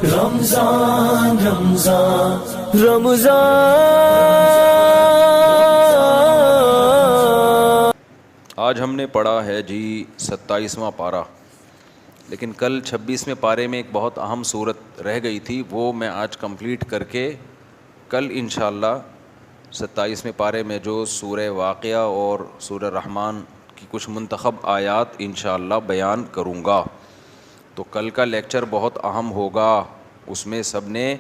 رمضان رمضان رمضان۔ آج ہم نے پڑھا ہے جی 27واں پارہ، لیکن کل 26ویں پارے میں ایک بہت اہم صورت رہ گئی تھی، وہ میں آج کمپلیٹ کر کے کل انشاءاللہ 27ویں پارے میں جو سورہ واقعہ اور سورہ رحمان کی کچھ منتخب آیات انشاءاللہ بیان کروں گا۔ تو کل کا لیکچر بہت اہم ہوگا، اس میں سب نے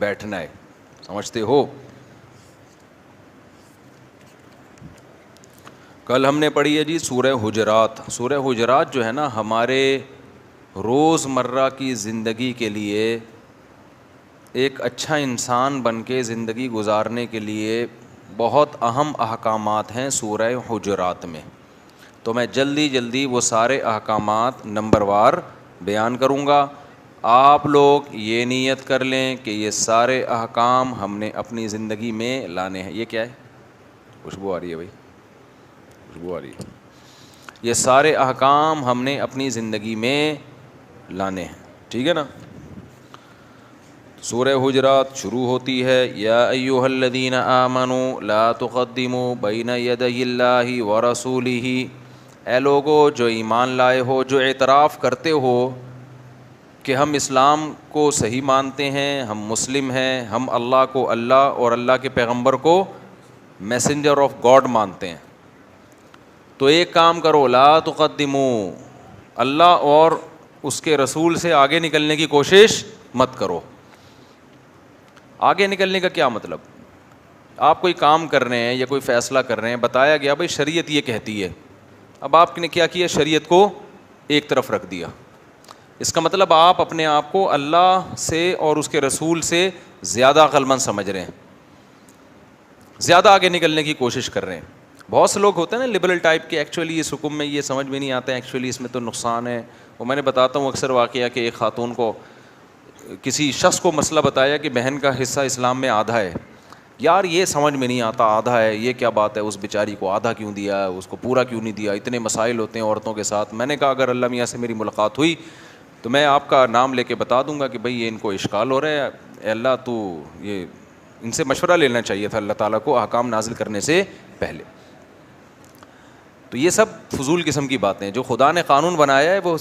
بیٹھنا ہے، سمجھتے ہو؟ کل ہم نے پڑھی ہے جی سورہ حجرات۔ سورہ حجرات جو ہے نا، ہمارے روز مرہ کی زندگی کے لیے، ایک اچھا انسان بن کے زندگی گزارنے کے لیے بہت اہم احکامات ہیں سورہ حجرات میں۔ تو میں جلدی وہ سارے احکامات نمبر وار بیان کروں گا۔ آپ لوگ یہ نیت کر لیں کہ یہ سارے احکام ہم نے اپنی زندگی میں لانے ہیں۔ یہ کیا ہے؟ خوشبو آ رہی ہے بھائی، خوشبو آ رہی ہے۔ یہ سارے احکام ہم نے اپنی زندگی میں لانے ہیں، ٹھیک ہے نا؟ سورہ حجرات شروع ہوتی ہے، یا ایھا الذین آمنوا لا تقدموا بین یدی اللہ ورسولہ۔ اے لوگو جو ایمان لائے ہو، جو اعتراف کرتے ہو کہ ہم اسلام کو صحیح مانتے ہیں، ہم مسلم ہیں، ہم اللہ کو اللہ اور اللہ کے پیغمبر کو میسنجر آف گاڈ مانتے ہیں، تو ایک کام کرو، لا تقدموا، اللہ اور اس کے رسول سے آگے نکلنے کی کوشش مت کرو۔ آگے نکلنے کا کیا مطلب؟ آپ کوئی کام کر رہے ہیں یا کوئی فیصلہ کر رہے ہیں، بتایا گیا بھائی شریعت یہ کہتی ہے، اب آپ نے کیا کیا؟ شریعت کو ایک طرف رکھ دیا۔ اس کا مطلب آپ اپنے آپ کو اللہ سے اور اس کے رسول سے زیادہ عقل مند سمجھ رہے ہیں، زیادہ آگے نکلنے کی کوشش کر رہے ہیں۔ بہت سے لوگ ہوتے ہیں نا لبرل ٹائپ کے، ایکچولی اس حکم میں یہ سمجھ میں نہیں آتا ہے، ایکچولی اس میں تو نقصان ہے۔ وہ میں نے بتاتا ہوں اکثر واقعہ کہ ایک خاتون کو کسی شخص کو مسئلہ بتایا کہ بہن کا حصہ اسلام میں آدھا ہے، یار یہ سمجھ میں نہیں آتا، آدھا ہے یہ کیا بات ہے، اس بیچاری کو آدھا کیوں دیا، اس کو پورا کیوں نہیں دیا، اتنے مسائل ہوتے ہیں عورتوں کے ساتھ۔ میں نے کہا اگر اللہ میاں سے میری ملاقات ہوئی تو میں آپ کا نام لے کے بتا دوں گا کہ بھئی یہ ان کو اشکال ہو رہا ہے، اے اللہ تو یہ ان سے مشورہ لینا چاہیے تھا اللہ تعالیٰ کو احکام نازل کرنے سے پہلے۔ تو یہ سب فضول قسم کی باتیں ہیں۔ جو خدا نے قانون بنایا ہے وہ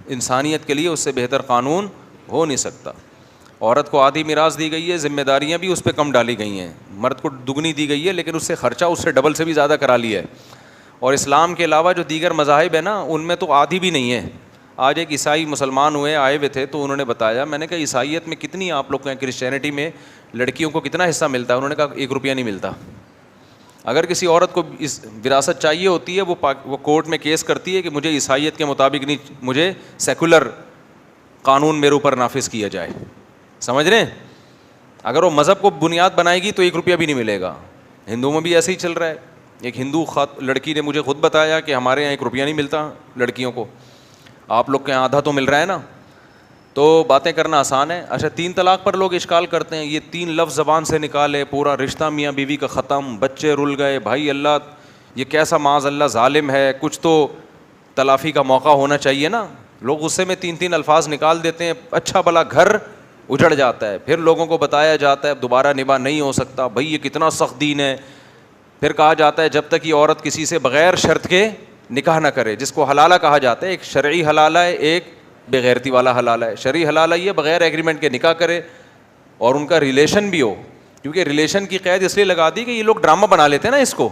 انسانیت کے لیے اس سے بہتر قانون ہو نہیں سکتا۔ عورت کو آدھی میراث دی گئی ہے، ذمہ داریاں بھی اس پہ کم ڈالی گئی ہیں، مرد کو دگنی دی گئی ہے، لیکن اس سے خرچہ اس سے ڈبل سے بھی زیادہ کرا لیا ہے۔ اور اسلام کے علاوہ جو دیگر مذاہب ہیں نا، ان میں تو آدھی بھی نہیں ہے۔ آج ایک عیسائی مسلمان آئے ہوئے تھے تو انہوں نے بتایا، میں نے کہا عیسائیت میں کتنی آپ لوگ ہیں، کرسچینٹی میں لڑکیوں کو کتنا حصہ ملتا ہے؟ انہوں نے کہا 1 روپیہ نہیں ملتا۔ اگر کسی عورت کو اس وراثت چاہیے ہوتی ہے، وہ کورٹ میں کیس کرتی ہے کہ مجھے عیسائیت کے مطابق نہیں، مجھے سیکولر قانون میرے اوپر نافذ کیا جائے، سمجھ رہے ہیں؟ اگر وہ مذہب کو بنیاد بنائے گی تو 1 روپیہ بھی نہیں ملے گا۔ ہندوؤں میں بھی ایسے ہی چل رہا ہے۔ ایک ہندو لڑکی نے مجھے خود بتایا کہ ہمارے یہاں 1 روپیہ نہیں ملتا لڑکیوں کو، آپ لوگ کے یہاں آدھا تو مل رہا ہے نا۔ تو باتیں کرنا آسان ہے۔ اچھا 3 طلاق پر لوگ اشکال کرتے ہیں، یہ 3 لفظ زبان سے نکالے پورا رشتہ میاں بیوی کا ختم، بچے رل گئے۔ بھائی اللہ یہ کیسا معاذ اللہ ظالم ہے، کچھ تو تلافی کا موقع ہونا چاہیے نا۔ لوگ غصے میں 3 الفاظ نکال دیتے ہیں، اچھا بھلا گھر اجڑ جاتا ہے، پھر لوگوں کو بتایا جاتا ہے دوبارہ نباہ نہیں ہو سکتا، بھائی یہ کتنا سخت دین ہے۔ پھر کہا جاتا ہے جب تک یہ عورت کسی سے بغیر شرط کے نکاح نہ کرے، جس کو حلالہ کہا جاتا ہے، ایک شرعی حلالہ ہے، ایک بغیرتی والا حلالہ ہے۔ شرعی حلالہ یہ بغیر ایگریمنٹ کے نکاح کرے اور ان کا ریلیشن بھی ہو، کیونکہ ریلیشن کی قید اس لیے لگا دی کہ یہ لوگ ڈرامہ بنا لیتے ہیں نا اس کو،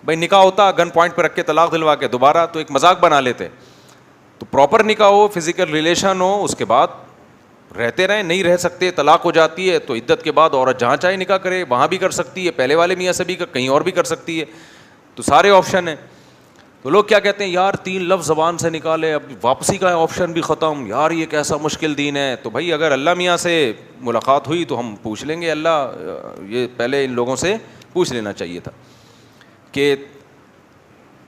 بھائی نکاح ہوتا گن پوائنٹ پہ رکھ کے طلاق دلوا کے دوبارہ، تو ایک مذاق بنا لیتے۔ تو پراپر نکاح ہو، فزیکل ریلیشن ہو، اس کے بعد رہتے رہیں، نہیں رہ سکتے طلاق ہو جاتی ہے تو عدت کے بعد عورت جہاں چاہے نکاح کرے، وہاں بھی کر سکتی ہے، پہلے والے میاں سے بھی کہیں اور بھی کر سکتی ہے، تو سارے آپشن ہیں۔ تو لوگ کیا کہتے ہیں، یار 3 لفظ زبان سے نکالے، اب واپسی کا آپشن بھی ختم، یار یہ کیسا مشکل دین ہے۔ تو بھائی اگر اللہ میاں سے ملاقات ہوئی تو ہم پوچھ لیں گے، اللہ یہ پہلے ان لوگوں سے پوچھ لینا چاہیے تھا کہ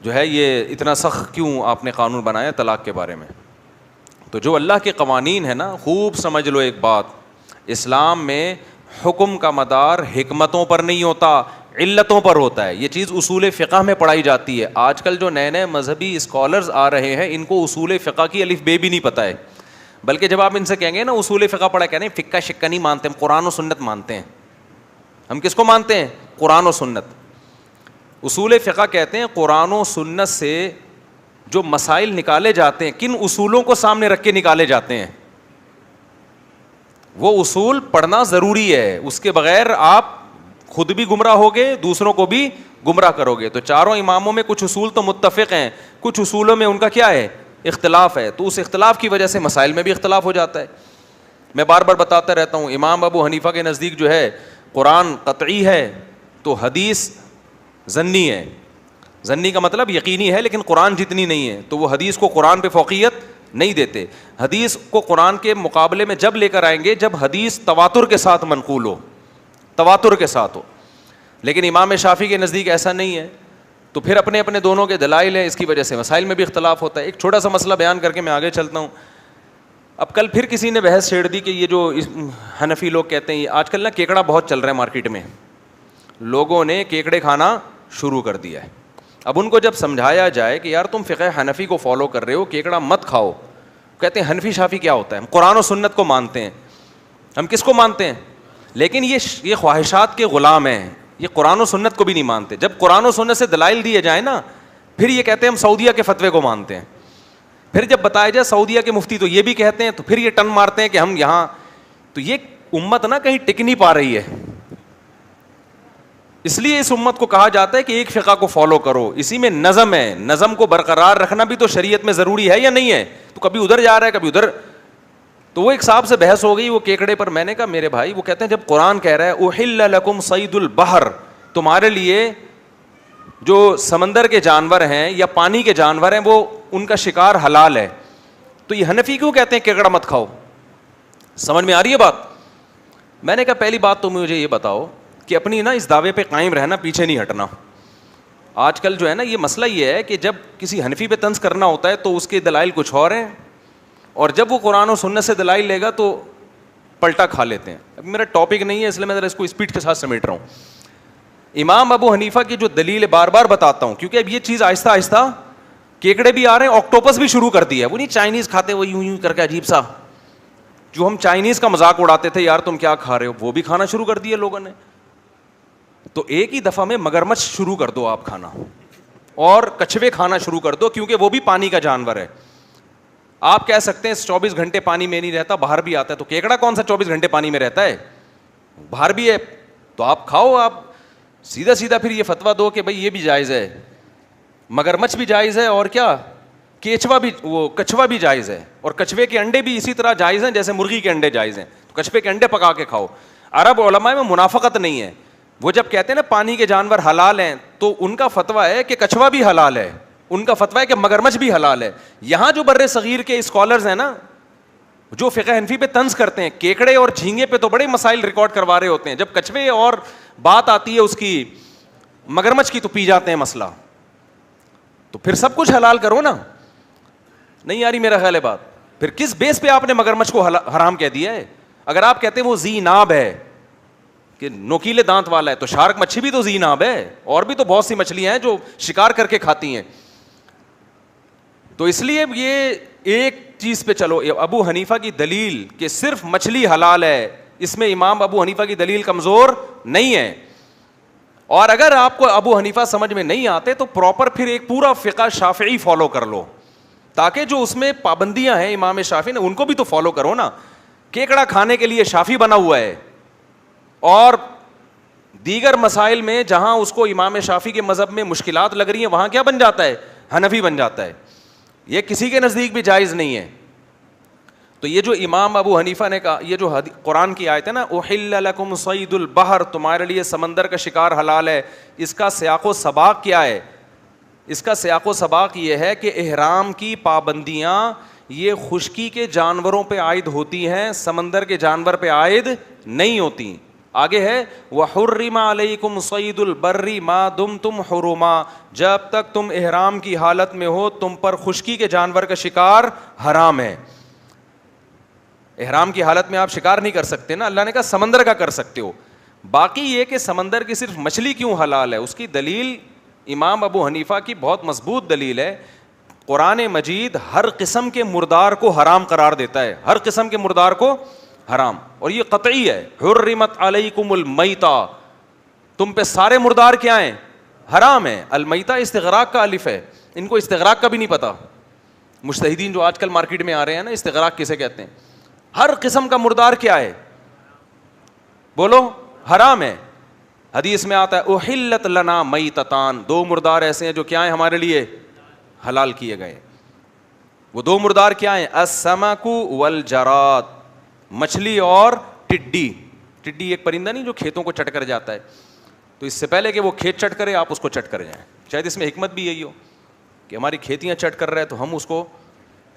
جو ہے یہ اتنا سخت کیوں آپ نے قانون بنایا طلاق کے بارے میں۔ تو جو اللہ کے قوانین ہیں نا، خوب سمجھ لو ایک بات، اسلام میں حکم کا مدار حکمتوں پر نہیں ہوتا، علتوں پر ہوتا ہے۔ یہ چیز اصول فقہ میں پڑھائی جاتی ہے۔ آج کل جو نئے مذہبی اسکالرز آ رہے ہیں، ان کو اصول فقہ کی الف بے بھی نہیں پتہ ہے۔ بلکہ جب آپ ان سے کہیں گے نا اصول فقہ پڑھا، کہہ رہے ہیں فقہ شکہ نہیں مانتے، ہم قرآن و سنت مانتے ہیں. ہم کس کو مانتے ہیں؟ قرآن و سنت. اصول فقہ کہتے ہیں قرآن و سنت سے جو مسائل نکالے جاتے ہیں کن اصولوں کو سامنے رکھ کے نکالے جاتے ہیں، وہ اصول پڑھنا ضروری ہے. اس کے بغیر آپ خود بھی گمراہ ہوگے، دوسروں کو بھی گمراہ کرو گے. تو چاروں اماموں میں کچھ اصول تو متفق ہیں، کچھ اصولوں میں ان کا کیا ہے؟ اختلاف ہے. تو اس اختلاف کی وجہ سے مسائل میں بھی اختلاف ہو جاتا ہے. میں بار بار بتاتا رہتا ہوں، امام ابو حنیفہ کے نزدیک جو ہے قرآن قطعی ہے تو حدیث ظنی ہے. ظنی کا مطلب یقینی ہے لیکن قرآن جتنی نہیں ہے. تو وہ حدیث کو قرآن پہ فوقیت نہیں دیتے. حدیث کو قرآن کے مقابلے میں جب لے کر آئیں گے جب حدیث تواتر کے ساتھ منقول ہو، تواتر کے ساتھ ہو. لیکن امام شافعی کے نزدیک ایسا نہیں ہے. تو پھر اپنے اپنے دونوں کے دلائل ہیں، اس کی وجہ سے مسائل میں بھی اختلاف ہوتا ہے. ایک چھوٹا سا مسئلہ بیان کر کے میں آگے چلتا ہوں. اب کل پھر کسی نے بحث چھیڑ دی کہ یہ جو حنفی لوگ کہتے ہیں آج کل نا کیکڑا بہت چل رہا ہے مارکیٹ میں، لوگوں نے کیکڑے کھانا شروع کر دیا ہے. اب ان کو جب سمجھایا جائے کہ یار تم فقہ حنفی کو فالو کر رہے ہو، کیکڑا مت کھاؤ، کہتے ہیں حنفی شافی کیا ہوتا ہے، ہم قرآن و سنت کو مانتے ہیں. ہم کس کو مانتے ہیں؟ لیکن یہ خواہشات کے غلام ہیں، یہ قرآن و سنت کو بھی نہیں مانتے. جب قرآن و سنت سے دلائل دیے جائیں نا پھر یہ کہتے ہیں ہم سعودیہ کے فتوے کو مانتے ہیں. پھر جب بتایا جائے سعودیہ کے مفتی تو یہ بھی کہتے ہیں، تو پھر یہ ٹن مارتے ہیں کہ ہم یہاں. تو یہ امت نا کہیں ٹک نہیں پا رہی ہے. اس لیے اس امت کو کہا جاتا ہے کہ ایک فقہ کو فالو کرو، اسی میں نظم ہے. نظم کو برقرار رکھنا بھی تو شریعت میں ضروری ہے یا نہیں ہے؟ تو کبھی ادھر جا رہا ہے کبھی ادھر. تو وہ ایک صاحب سے بحث ہو گئی وہ کیکڑے پر. میں نے کہا میرے بھائی، وہ کہتے ہیں جب قرآن کہہ رہا ہے احل لکم صید البحر، تمہارے لیے جو سمندر کے جانور ہیں یا پانی کے جانور ہیں وہ ان کا شکار حلال ہے، تو یہ حنفی کیوں کہتے ہیں کیکڑا مت کھاؤ؟ سمجھ میں آ رہی ہے بات؟ میں نے کہا پہلی بات تو مجھے یہ بتاؤ کہ اپنی نا اس دعوے پہ قائم رہنا، پیچھے نہیں ہٹنا. آج کل جو ہے نا یہ مسئلہ یہ ہے کہ جب کسی حنفی پہ طنز کرنا ہوتا ہے تو اس کے دلائل کچھ اور ہیں، اور جب وہ قرآن و سنت سے دلائل لے گا تو پلٹا کھا لیتے ہیں. اب میرا ٹاپک نہیں ہے اس لیے میں ذرا اس کو اسپیڈ کے ساتھ سمیٹ رہا ہوں. امام ابو حنیفہ کی جو دلیل بار بار بتاتا ہوں کیونکہ اب یہ چیز آہستہ آہستہ، کیکڑے بھی آ رہے ہیں، آکٹوپس بھی شروع کر دیا ہے. وہ نہیں چائنیز کھاتے وہ یوں یوں کر کے عجیب سا، جو ہم چائنیز کا مذاق اڑاتے تھے یار تم کیا کھا رہے ہو، وہ بھی کھانا شروع کر دیا لوگوں نے. تو ایک ہی دفعہ میں مگرمچھ شروع کر دو آپ کھانا، اور کچھوے کھانا شروع کر دو کیونکہ وہ بھی پانی کا جانور ہے. آپ کہہ سکتے ہیں 24 گھنٹے پانی میں نہیں رہتا، باہر بھی آتا ہے. تو کیکڑا کون سا 24 گھنٹے پانی میں رہتا ہے؟ باہر بھی ہے. تو آپ کھاؤ. آپ سیدھا سیدھا پھر یہ فتویٰ دو کہ بھائی یہ بھی جائز ہے، مگرمچھ بھی جائز ہے، اور کیا کیچوا بھی، وہ کچھوا بھی جائز ہے، اور کچھوے کے انڈے بھی اسی طرح جائز ہیں جیسے مرغی کے انڈے جائز ہیں. تو کچھوے کے انڈے پکا کے کھاؤ. عرب علماء میں منافقت نہیں ہے. وہ جب کہتے ہیں نا پانی کے جانور حلال ہیں تو ان کا فتویٰ ہے کہ کچھوا بھی حلال ہے، ان کا فتویٰ ہے کہ مگرمچھ بھی حلال ہے. یہاں جو بر صغیر کے اسکالرز ہیں نا جو فقہ حنفی پہ طنز کرتے ہیں، کیکڑے اور جھینگے پہ تو بڑے مسائل ریکارڈ کروا رہے ہوتے ہیں، جب کچھوے اور بات آتی ہے اس کی مگرمچھ کی تو پی جاتے ہیں مسئلہ. تو پھر سب کچھ حلال کرو نا. نہیں آ رہی میرا خیال ہے بات؟ پھر کس بیس پہ آپ نے مگرمچھ کو حرام کہہ دیا ہے؟ اگر آپ کہتے ہیں وہ ذی ناب ہے کہ نوکیلے دانت والا ہے، تو شارک مچھلی بھی تو ذی ناب ہے، اور بھی تو بہت سی مچھلیاں ہیں جو شکار کر کے کھاتی ہیں. تو اس لیے یہ ایک چیز پہ چلو. ابو حنیفہ کی دلیل کہ صرف مچھلی حلال ہے، اس میں امام ابو حنیفہ کی دلیل کمزور نہیں ہے. اور اگر آپ کو ابو حنیفہ سمجھ میں نہیں آتے تو پراپر پھر ایک پورا فقہ شافعی فالو کر لو، تاکہ جو اس میں پابندیاں ہیں امام شافعی نے ان کو بھی تو فالو کرو نا. کیکڑا کھانے کے لیے شافعی بنا ہوا ہے، اور دیگر مسائل میں جہاں اس کو امام شافعی کے مذہب میں مشکلات لگ رہی ہیں وہاں کیا بن جاتا ہے؟ حنفی بن جاتا ہے. یہ کسی کے نزدیک بھی جائز نہیں ہے. تو یہ جو امام ابو حنیفہ نے کہا، یہ جو قرآن کی آیت ہے نا احل لکم صید البحر، تمہارے لیے سمندر کا شکار حلال ہے، اس کا سیاق و سباق کیا ہے؟ اس کا سیاق و سباق یہ ہے کہ احرام کی پابندیاں یہ خشکی کے جانوروں پہ عائد ہوتی ہیں، سمندر کے جانور پہ عائد نہیں ہوتی. آگے ہے وَحُرِّمَ عَلَيْكُمْ صَيْدُ الْبَرِّ مَا دُمْتُمْ حُرُمًا، جب تک تم احرام کی حالت میں ہو تم پر خشکی کے جانور کا شکار حرام ہے. احرام کی حالت میں آپ شکار نہیں کر سکتے نا، اللہ نے کہا سمندر کا کر سکتے ہو. باقی یہ کہ سمندر کی صرف مچھلی کیوں حلال ہے، اس کی دلیل امام ابو حنیفہ کی بہت مضبوط دلیل ہے. قرآن مجید ہر قسم کے مردار کو حرام قرار دیتا ہے, ہر قسم کے مردار کو حرام, اور یہ قطعی ہے. حرمت علیکم المیتہ, تم پہ سارے مردار کیا ہیں, حرام ہے. المیتہ استغراق کا الف ہے, ان کو استغراق کا بھی نہیں پتا مجتہدین جو آج کل مارکیٹ میں آ رہے ہیں نا, استغراق کسے کہتے ہیں. ہر قسم کا مردار کیا ہے, بولو, حرام ہے. حدیث میں آتا ہے احلت لنا میتتان, دو مردار ایسے ہیں جو کیا ہیں ہمارے لیے حلال کیے گئے. وہ دو مردار کیا ہیں, السمک والجراد, مچھلی اور ٹڈی. ٹڈی ایک پرندہ نہیں جو کھیتوں کو چٹ کر جاتا ہے, تو اس سے پہلے کہ وہ کھیت چٹ کرے آپ اس کو چٹ کر جائیں. شاید اس میں حکمت بھی یہی ہو کہ ہماری کھیتیاں چٹ کر رہے ہیں تو ہم اس کو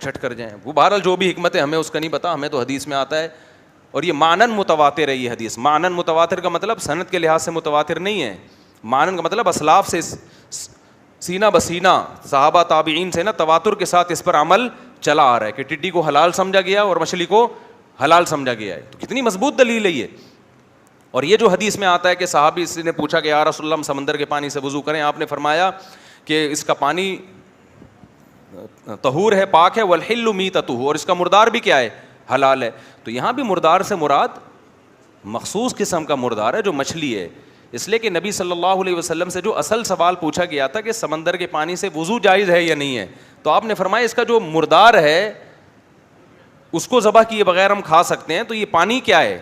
چٹ کر جائیں. وہ بہرحال جو بھی حکمت ہے ہمیں اس کا نہیں پتا, ہمیں تو حدیث میں آتا ہے. اور یہ معنن متواتر ہے یہ حدیث. معنن متواتر کا مطلب سند کے لحاظ سے متواتر نہیں ہے, معنن کا مطلب اسلاف سے سینہ بسینہ صحابہ تابعین سے نا تواتر کے ساتھ اس پر عمل چلا آ رہا ہے کہ ٹڈی کو حلال سمجھا گیا اور مچھلی کو حلال سمجھا گیا ہے. تو کتنی مضبوط دلیل ہے یہ. اور یہ جو حدیث میں آتا ہے کہ صحابی سے نے پوچھا کہ یا رسول اللہ ہم سمندر کے پانی سے وضو کریں, آپ نے فرمایا کہ اس کا پانی طہور ہے, پاک ہے, والحل میتتہ, اور اس کا مردار بھی کیا ہے, حلال ہے. تو یہاں بھی مردار سے مراد مخصوص قسم کا مردار ہے جو مچھلی ہے. اس لیے کہ نبی صلی اللہ علیہ وسلم سے جو اصل سوال پوچھا گیا تھا کہ سمندر کے پانی سے وضو جائز ہے یا نہیں ہے, تو آپ نے فرمایا اس کا جو مردار ہے اس کو ذبح کیے بغیر ہم کھا سکتے ہیں, تو یہ پانی کیا ہے,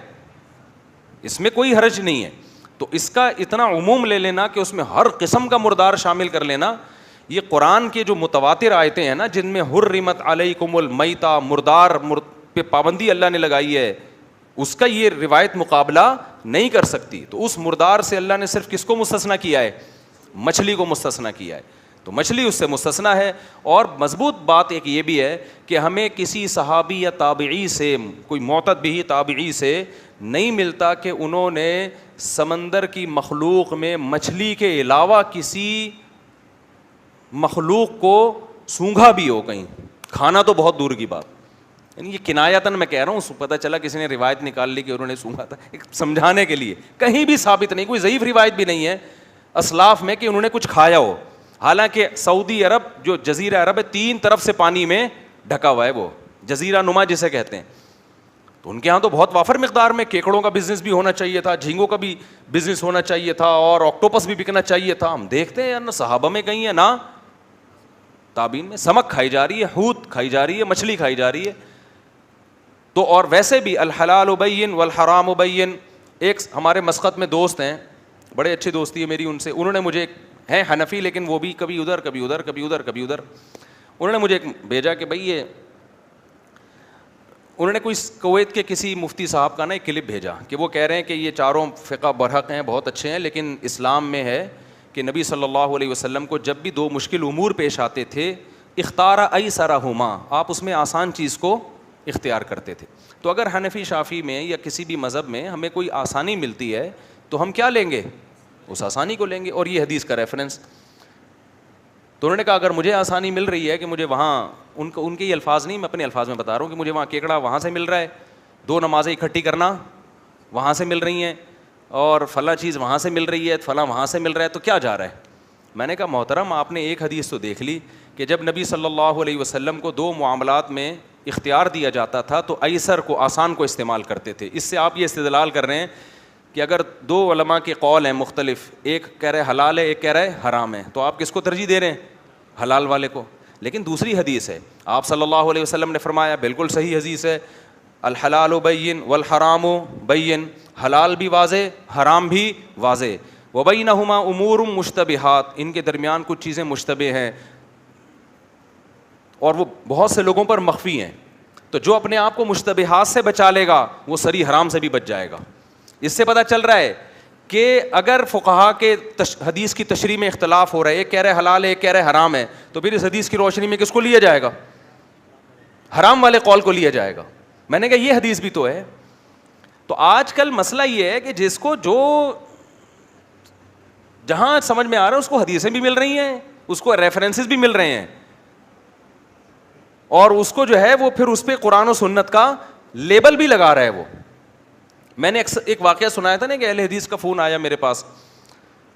اس میں کوئی حرج نہیں ہے. تو اس کا اتنا عموم لے لینا کہ اس میں ہر قسم کا مردار شامل کر لینا, یہ قرآن کے جو متواتر آیتیں ہیں نا جن میں حرمت علیکم المیتہ, مردار پہ پابندی اللہ نے لگائی ہے, اس کا یہ روایت مقابلہ نہیں کر سکتی. تو اس مردار سے اللہ نے صرف کس کو مستثنیٰ کیا ہے, مچھلی کو مستثنیٰ کیا ہے. تو مچھلی اس سے مستثنیٰ ہے. اور مضبوط بات ایک یہ بھی ہے کہ ہمیں کسی صحابی یا تابعی سے, کوئی معتد بھی تابعی سے نہیں ملتا کہ انہوں نے سمندر کی مخلوق میں مچھلی کے علاوہ کسی مخلوق کو سونگھا بھی ہو کہیں, کھانا تو بہت دور کی بات. یعنی یہ کنایتاً میں کہہ رہا ہوں, پتہ چلا کسی نے روایت نکال لی کہ انہوں نے سونگھا تھا, ایک سمجھانے کے لیے. کہیں بھی ثابت نہیں, کوئی ضعیف روایت بھی نہیں ہے اسلاف میں کہ انہوں نے کچھ کھایا ہو. حالانکہ سعودی عرب جو جزیرہ عرب ہے 3 طرف سے پانی میں ڈھکا ہوا ہے, وہ جزیرہ نما جسے کہتے ہیں. تو ان کے ہاں تو بہت وافر مقدار میں کیکڑوں کا بزنس بھی ہونا چاہیے تھا, جھینگوں کا بھی بزنس ہونا چاہیے تھا, اور آکٹوپس بھی بکنا چاہیے تھا. ہم دیکھتے ہیں نہ صحابہ میں کہیں ہے نہ تابعین میں. سمک کھائی جا رہی ہے, حوت کھائی جا رہی ہے, مچھلی کھائی جا رہی ہے. تو اور ویسے بھی الحلال بین والحرام بین. ایک ہمارے مسقط میں دوست ہیں, بڑے اچھی دوستی ہے میری ان سے, انہوں نے مجھے, ہیں حنفی لیکن وہ بھی کبھی ادھر کبھی ادھر کبھی ادھر کبھی ادھر, انہوں نے مجھے ایک بھیجا کہ بھائی یہ, انہوں نے کوئی کویت کے کسی مفتی صاحب کا نا ایک کلپ بھیجا کہ وہ کہہ رہے ہیں کہ یہ چاروں فقہ برحق ہیں, بہت اچھے ہیں, لیکن اسلام میں ہے کہ نبی صلی اللہ علیہ وسلم کو جب بھی 2 مشکل امور پیش آتے تھے, اختار ایسرہما, آپ اس میں آسان چیز کو اختیار کرتے تھے. تو اگر حنفی شافعی میں یا کسی بھی مذہب میں ہمیں کوئی آسانی ملتی ہے تو ہم کیا لیں گے, اس آسانی کو لیں گے. اور یہ حدیث کا ریفرنس. تو انہوں نے کہا اگر مجھے آسانی مل رہی ہے کہ مجھے وہاں, ان کے یہ الفاظ نہیں, میں اپنے الفاظ میں بتا رہا ہوں, کہ مجھے وہاں کیکڑا وہاں سے مل رہا ہے, 2 نمازیں اکٹھی کرنا وہاں سے مل رہی ہیں, اور فلاں چیز وہاں سے مل رہی ہے, فلاں وہاں سے مل رہا ہے, تو کیا جا رہا ہے. میں نے کہا محترم آپ نے ایک حدیث تو دیکھ لی کہ جب نبی صلی اللہ علیہ وسلم کو 2 معاملات میں اختیار دیا جاتا تھا تو ایسر کو, آسان کو استعمال کرتے تھے. اس سے آپ یہ استدلال کر رہے ہیں کہ اگر 2 علماء کے قول ہیں مختلف, ایک کہہ رہے حلال ہے, ایک کہہ رہے حرام ہے, تو آپ کس کو ترجیح دے رہے ہیں, حلال والے کو. لیکن دوسری حدیث ہے, آپ صلی اللہ علیہ وسلم نے فرمایا, بالکل صحیح حدیث ہے, الحلال بین والحرام بین, حلال بھی واضح, حرام بھی واضح, وبینہما امور مشتبہات, ان کے درمیان کچھ چیزیں مشتبہ ہیں اور وہ بہت سے لوگوں پر مخفی ہیں. تو جو اپنے آپ کو مشتبہات سے بچا لے گا وہ سری حرام سے بھی بچ جائے گا. اس سے پتہ چل رہا ہے کہ اگر فقہا کے حدیث کی تشریح میں اختلاف ہو رہا ہے, ایک کہہ رہے حلال ہے, ایک کہہ رہے حرام ہے, تو پھر اس حدیث کی روشنی میں کس کو لیا جائے گا, حرام والے قول کو لیا جائے گا. میں نے کہا یہ حدیث بھی تو ہے. تو آج کل مسئلہ یہ ہے کہ جس کو جو جہاں سمجھ میں آ رہا ہے اس کو حدیثیں بھی مل رہی ہیں, اس کو ریفرنسز بھی مل رہے ہیں, اور اس کو جو ہے وہ پھر اس پہ قرآن و سنت کا لیبل بھی لگا رہا ہے. وہ میں نے ایک واقعہ سنایا تھا نا کہ اہل حدیث کا فون آیا میرے پاس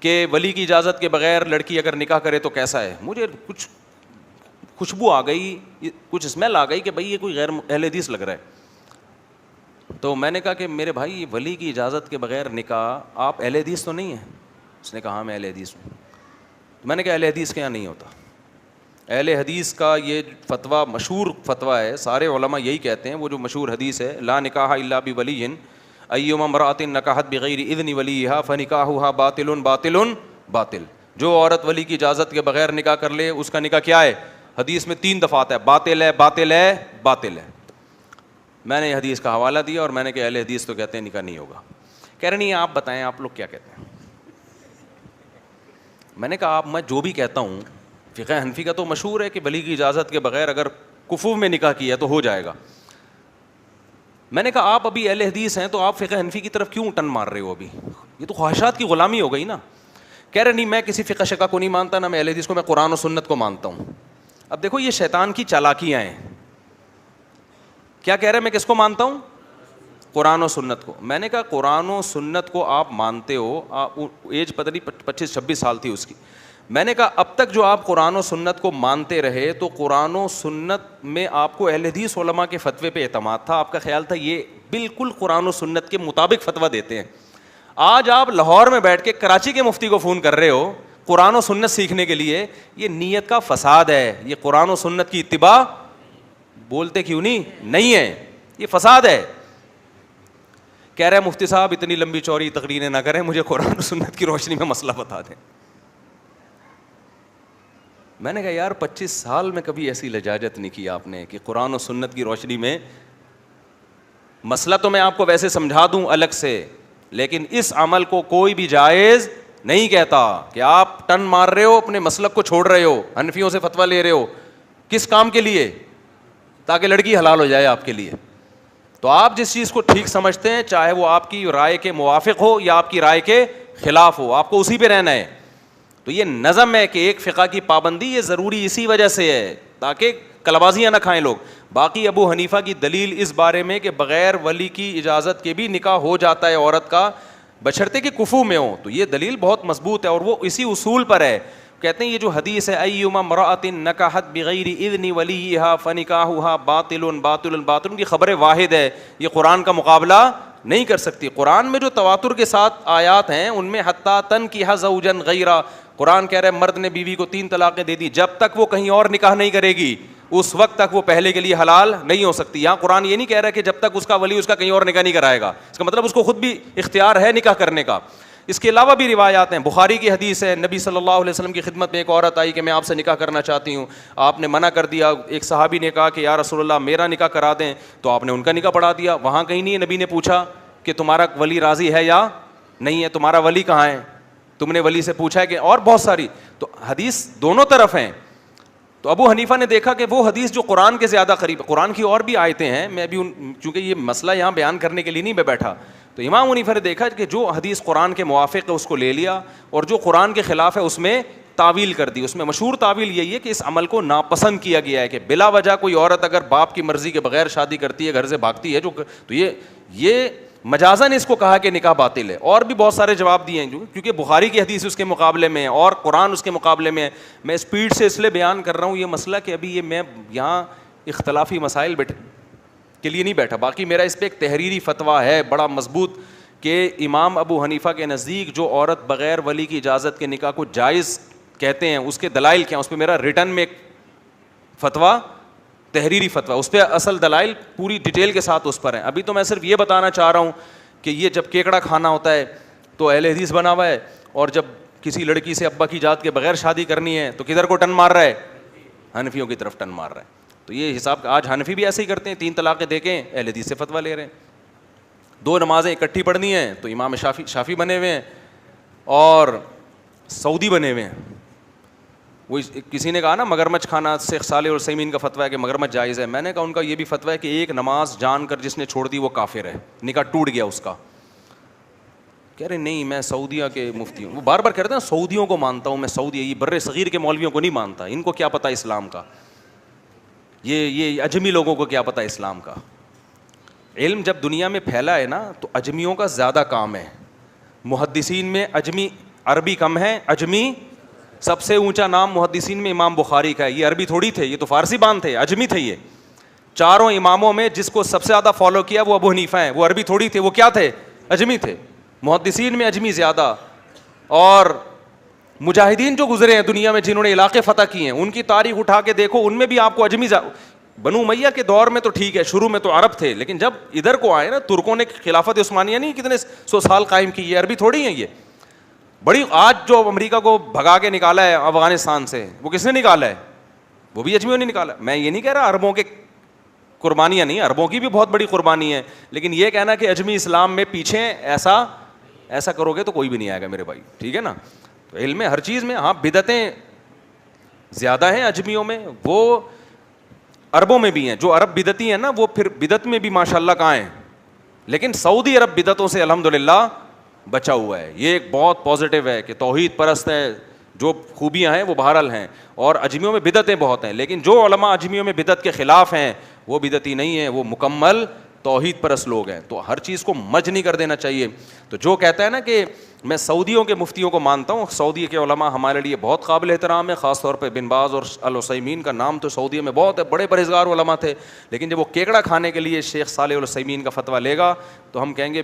کہ ولی کی اجازت کے بغیر لڑکی اگر نکاح کرے تو کیسا ہے. مجھے کچھ خوشبو آ گئی, کچھ اسمیل آ گئی کہ بھائی یہ کوئی غیر اہل حدیث لگ رہا ہے. تو میں نے کہا کہ میرے بھائی ولی کی اجازت کے بغیر نکاح, آپ اہل حدیث تو نہیں ہیں؟ اس نے کہا ہاں میں اہل حدیث ہوں. میں نے کہا اہل حدیث کے یہاں نہیں ہوتا. اہل حدیث کا یہ فتویٰ مشہور فتویٰ ہے, سارے علماء یہی کہتے ہیں, وہ جو مشہور حدیث ہے لا نکاح الا بولی ایما امرأۃ نکحت بغیر اذن ولیہا فنکاحها باطل باطل باطل. جو عورت ولی کی اجازت کے بغیر نکاح کر لے اس کا نکاح کیا ہے؟ حدیث میں 3 دفعہ آتا ہے باطل ہے باطل ہے باطل ہے. میں نے یہ حدیث کا حوالہ دیا اور میں نے کہا اہل حدیث تو کہتے ہیں نکاح نہیں ہوگا. کہہ رہے نہیں آپ بتائیں آپ لوگ کیا کہتے ہیں. میں نے کہا آپ, میں جو بھی کہتا ہوں, فقہ حنفی کا تو مشہور ہے کہ ولی کی اجازت کے بغیر اگر کفو میں نکاح کیا تو ہو جائے گا. میں نے کہا آپ ابھی اہل حدیث ہیں تو آپ فقہ حنفی کی طرف کیوں ٹن مار رہے ہو؟ ابھی یہ تو خواہشات کی غلامی ہو گئی نا. کہہ رہے نہیں میں کسی فقہ شقہ کو نہیں مانتا, نہ میں اہل حدیث کو, میں قرآن و سنت کو مانتا ہوں. اب دیکھو یہ شیطان کی چالاکیاں ہیں. کیا کہہ رہے ہیں میں کس کو مانتا ہوں؟ قرآن و سنت کو. میں نے کہا قرآن و سنت کو آپ مانتے ہو, آپ ایج پتہ نہیں 25-26 سال تھی اس کی. میں نے کہا اب تک جو آپ قرآن و سنت کو مانتے رہے تو قرآن و سنت میں آپ کو اہل حدیث علماء کے فتوے پہ اعتماد تھا, آپ کا خیال تھا یہ بالکل قرآن و سنت کے مطابق فتویٰ دیتے ہیں. آج آپ لاہور میں بیٹھ کے کراچی کے مفتی کو فون کر رہے ہو قرآن و سنت سیکھنے کے لیے. یہ نیت کا فساد ہے, یہ قرآن و سنت کی اتباع بولتے کیوں نہیں ہے, یہ فساد ہے. کہہ رہے مفتی صاحب اتنی لمبی چوڑی تقریریں نہ کریں, مجھے قرآن و سنت کی روشنی میں مسئلہ بتا دیں. میں نے کہا یار 25 سال میں کبھی ایسی لجاجت نہیں کی آپ نے کہ قرآن و سنت کی روشنی میں مسئلہ تو میں آپ کو ویسے سمجھا دوں الگ سے, لیکن اس عمل کو کوئی بھی جائز نہیں کہتا کہ آپ ٹن مار رہے ہو, اپنے مسلک کو چھوڑ رہے ہو, حنفیوں سے فتویٰ لے رہے ہو. کس کام کے لیے؟ تاکہ لڑکی حلال ہو جائے آپ کے لیے. تو آپ جس چیز کو ٹھیک سمجھتے ہیں, چاہے وہ آپ کی رائے کے موافق ہو یا آپ کی رائے کے خلاف ہو, آپ کو اسی پہ رہنا ہے. تو یہ نظم ہے کہ ایک فقہ کی پابندی یہ ضروری اسی وجہ سے ہے تاکہ کلبازیاں نہ کھائیں لوگ. باقی ابو حنیفہ کی دلیل اس بارے میں کہ بغیر ولی کی اجازت کے بھی نکاح ہو جاتا ہے عورت کا بشرطے کہ کفو میں ہو, تو یہ دلیل بہت مضبوط ہے اور وہ اسی اصول پر ہے. کہتے ہیں یہ جو حدیث ہے ایما امرأۃ نکحت بغیر اذن ولیہا فنکاحها باطل باطل باطل, کی خبر واحد ہے, یہ قرآن کا مقابلہ نہیں کر سکتی. قرآن میں جو تواتر کے ساتھ آیات ہیں ان میں حتی تنکح زوجا غیرہ, قرآن کہہ رہا ہے مرد نے بیوی کو 3 طلاقیں دے دی, جب تک وہ کہیں اور نکاح نہیں کرے گی اس وقت تک وہ پہلے کے لیے حلال نہیں ہو سکتی. یہاں قرآن یہ نہیں کہہ رہا کہ جب تک اس کا ولی اس کا کہیں اور نکاح نہیں کرائے گا, اس کا مطلب اس کو خود بھی اختیار ہے نکاح کرنے کا. اس کے علاوہ بھی روایات ہیں, بخاری کی حدیث ہے, نبی صلی اللہ علیہ وسلم کی خدمت میں ایک عورت آئی کہ میں آپ سے نکاح کرنا چاہتی ہوں, آپ نے منع کر دیا. ایک صحابی نے کہا کہ یا رسول اللہ میرا نکاح کرا دیں, تو آپ نے ان کا نکاح پڑھا دیا. وہاں کہیں نہیں ہے نبی نے پوچھا کہ تمہارا ولی راضی ہے یا نہیں ہے, تمہارا ولی کہاں ہے, تم نے ولی سے پوچھا ہے کہ, اور بہت ساری. تو حدیث دونوں طرف ہیں. تو ابو حنیفہ نے دیکھا کہ وہ حدیث جو قرآن کے زیادہ قریب ہے, قرآن کی اور بھی آیتیں ہیں, میں بھی چونکہ یہ مسئلہ یہاں بیان کرنے کے لیے نہیں میں بیٹھا, تو امام حنیفہ نے دیکھا کہ جو حدیث قرآن کے موافق ہے اس کو لے لیا اور جو قرآن کے خلاف ہے اس میں تعویل کر دی. اس میں مشہور تعویل یہی ہے کہ اس عمل کو ناپسند کیا گیا ہے کہ بلا وجہ کوئی عورت اگر باپ کی مرضی کے بغیر شادی کرتی ہے, گھر سے بھاگتی ہے, جو تو یہ مجازاً اس کو کہا کہ نکاح باطل ہے. اور بھی بہت سارے جواب دیے ہیں کیونکہ بخاری کی حدیث اس کے مقابلے میں ہے اور قرآن اس کے مقابلے میں ہے. میں اسپیڈ سے اس لیے بیان کر رہا ہوں یہ مسئلہ کہ ابھی یہ میں یہاں اختلافی مسائل کے لیے نہیں بیٹھا. باقی میرا اس پہ ایک تحریری فتویٰ ہے بڑا مضبوط کہ امام ابو حنیفہ کے نزدیک جو عورت بغیر ولی کی اجازت کے نکاح کو جائز کہتے ہیں اس کے دلائل کیا ہیں, اس پہ میرا ریٹن میں ایک فتویٰ, تحریری فتویٰ, اس پہ اصل دلائل پوری ڈیٹیل کے ساتھ اس پر ہیں. ابھی تو میں صرف یہ بتانا چاہ رہا ہوں کہ یہ جب کیکڑا کھانا ہوتا ہے تو اہل حدیث بنا ہوا ہے, اور جب کسی لڑکی سے ابا کی اجازت کے بغیر شادی کرنی ہے تو کدھر کو ٹن مار رہا ہے, حنفیوں کی طرف ٹن مار رہا ہے. تو یہ حساب آج حنفی بھی ایسے ہی کرتے ہیں, 3 طلاقیں دے کے اہل حدیث سے فتویٰ لے رہے ہیں. 2 نمازیں اکٹھی پڑھنی ہیں تو امام شافی بنے ہوئے ہیں اور سعودی بنے ہوئے ہیں. وہ کسی نے کہا نا مگرمچھ کھانا, شیخ صالح العثیمین کا فتویٰ ہے کہ مگرمچھ جائز ہے. میں نے کہا ان کا یہ بھی فتویٰ ہے کہ ایک نماز جان کر جس نے چھوڑ دی وہ کافر ہے, نکاح ٹوٹ گیا اس کا. کہہ رہے نہیں میں سعودیہ کے مفتی ہوں. وہ بار بار کہتے ہیں سعودیوں کو مانتا ہوں میں, سعودی یہ بر صغیر کے مولویوں کو نہیں مانتا, ان کو کیا پتہ اسلام کا, یہ اجمی لوگوں کو کیا پتہ اسلام کا. علم جب دنیا میں پھیلا ہے نا تو اجمیوں کا زیادہ کام ہے. محدثین میں اجمی عربی کم ہے, اجمی سب سے اونچا نام محدثین میں امام بخاری کا ہے. یہ عربی تھوڑی تھے, یہ تو فارسی بان تھے, اجمی تھے. یہ چاروں اماموں میں جس کو سب سے زیادہ فالو کیا وہ ابو حنیفہ ہیں. وہ عربی تھوڑی تھے, وہ کیا تھے؟ اجمی تھے. محدثین میں اجمی زیادہ. اور مجاہدین جو گزرے ہیں دنیا میں جنہوں نے علاقے فتح کیے ہیں, ان کی تاریخ اٹھا کے دیکھو, ان میں بھی آپ کو اجمی بنو امیہ کے دور میں تو ٹھیک ہے, شروع میں تو عرب تھے, لیکن جب ادھر کو آئے نا, ترکوں نے خلافت عثمانیہ نہیں کتنے 100 سال قائم کی, یہ عربی تھوڑی ہیں. یہ بڑی, آج جو امریکہ کو بھگا کے نکالا ہے افغانستان سے, وہ کس نے نکالا ہے؟ وہ بھی اجمیوں نے نکالا. میں یہ نہیں کہہ رہا عربوں کے قربانیاں نہیں, عربوں کی بھی بہت بڑی قربانی ہے, لیکن یہ کہنا کہ اجمی اسلام میں پیچھے ایسا کرو گے تو کوئی بھی نہیں آئے گا میرے بھائی, ٹھیک ہے نا. تو علم میں ہر چیز میں, ہاں بدعتیں زیادہ ہیں اجمیوں میں, وہ عربوں میں بھی ہیں. جو عرب بدعتی ہیں نا, وہ پھر بدعت میں بھی ماشاء اللہ کہاں ہیں, لیکن سعودی عرب بدعتوں سے الحمدللہ بچا ہوا ہے. یہ ایک بہت پازیٹیو ہے کہ توحید پرست ہے, جو خوبیاں ہیں وہ بہرحال ہیں. اور اجمیوں میں بدعتیں بہت ہیں, لیکن جو علماء اجمیوں میں بدعت کے خلاف ہیں وہ بدعتی نہیں ہیں, وہ مکمل توحید پرست لوگ ہیں. تو ہر چیز کو مج نہیں کر دینا چاہیے. تو جو کہتا ہے نا کہ میں سعودیوں کے مفتیوں کو مانتا ہوں, سعودی کے علماء ہمارے لیے بہت قابل احترام ہے, خاص طور پہ بن باز اور العثیمین کا نام تو سعودی میں بہت ہے, بڑے پرہیزگار علماء تھے. لیکن جب وہ کیکڑا کھانے کے لیے شیخ صالح العثیمین کا فتویٰ لے گا تو ہم کہیں گے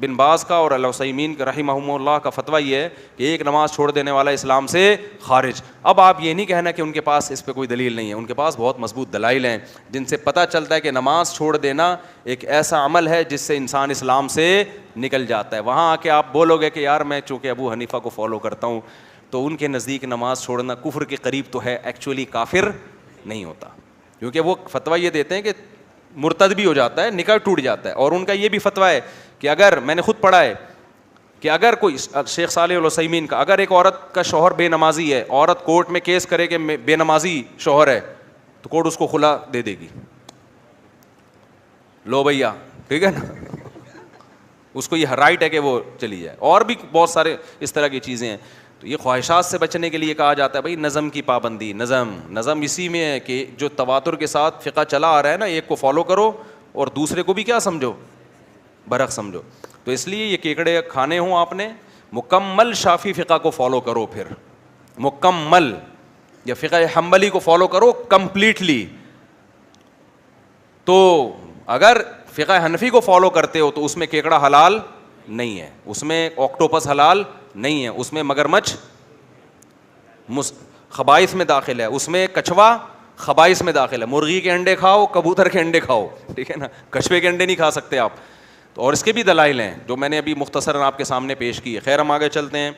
بن باز کا اور العثیمین کا رحمہم اللہ کا فتویٰ یہ ہے کہ ایک نماز چھوڑ دینے والا اسلام سے خارج. اب آپ یہ نہیں کہنا کہ ان کے پاس اس پہ کوئی دلیل نہیں ہے, ان کے پاس بہت مضبوط دلائل ہیں جن سے پتہ چلتا ہے کہ نماز چھوڑ دینا ایک ایسا عمل ہے جس سے انسان اسلام سے نکل جاتا ہے. وہاں آ کے آپ بولو گے کہ یار میں چونکہ ابو حنیفہ کو فالو کرتا ہوں, تو ان کے نزدیک نماز چھوڑنا کفر کے قریب تو ہے, ایکچولی کافر نہیں ہوتا, کیونکہ وہ فتویٰ یہ دیتے ہیں کہ مرتد بھی ہو جاتا ہے, نکاح ٹوٹ جاتا ہے. اور ان کا یہ بھی فتویٰ ہے کہ اگر, میں نے خود پڑھا ہے کہ اگر کوئی, شیخ صالح العثیمین کا, اگر ایک عورت کا شوہر بے نمازی ہے, عورت کورٹ میں کیس کرے کہ بے نمازی شوہر ہے, تو کورٹ اس کو خلا دے دے گی. لو بھیا, ٹھیک ہے نا, اس کو یہ رائٹ ہے کہ وہ چلی جائے. اور بھی بہت سارے اس طرح کی چیزیں ہیں. تو یہ خواہشات سے بچنے کے لیے کہا جاتا ہے بھائی نظم کی پابندی. نظم اسی میں ہے کہ جو تواتر کے ساتھ فقہ چلا آ رہا ہے نا, ایک کو فالو کرو اور دوسرے کو بھی کیا سمجھو, برحق سمجھو. تو اس لیے یہ کیکڑے کھانے ہوں آپ نے, مکمل شافی فقہ کو فالو کرو, پھر مکمل, یا فقہ حنبلی کو فالو کرو کمپلیٹلی. تو اگر فقہ حنفی کو فالو کرتے ہو تو اس میں کیکڑا حلال نہیں ہے, اس میں آکٹوپس حلال نہیں ہے, اس میں مگرمچھ خبائث میں داخل ہے, اس میں کچھوا خبائث میں داخل ہے. مرغی کے انڈے کھاؤ, کبوتر کے انڈے کھاؤ, ٹھیک ہے نا, کچھوے کے انڈے نہیں کھا سکتے آپ. تو اور اس کے بھی دلائل ہیں جو میں نے ابھی مختصراً آپ کے سامنے پیش کی ہے. خیر ہم آگے چلتے ہیں.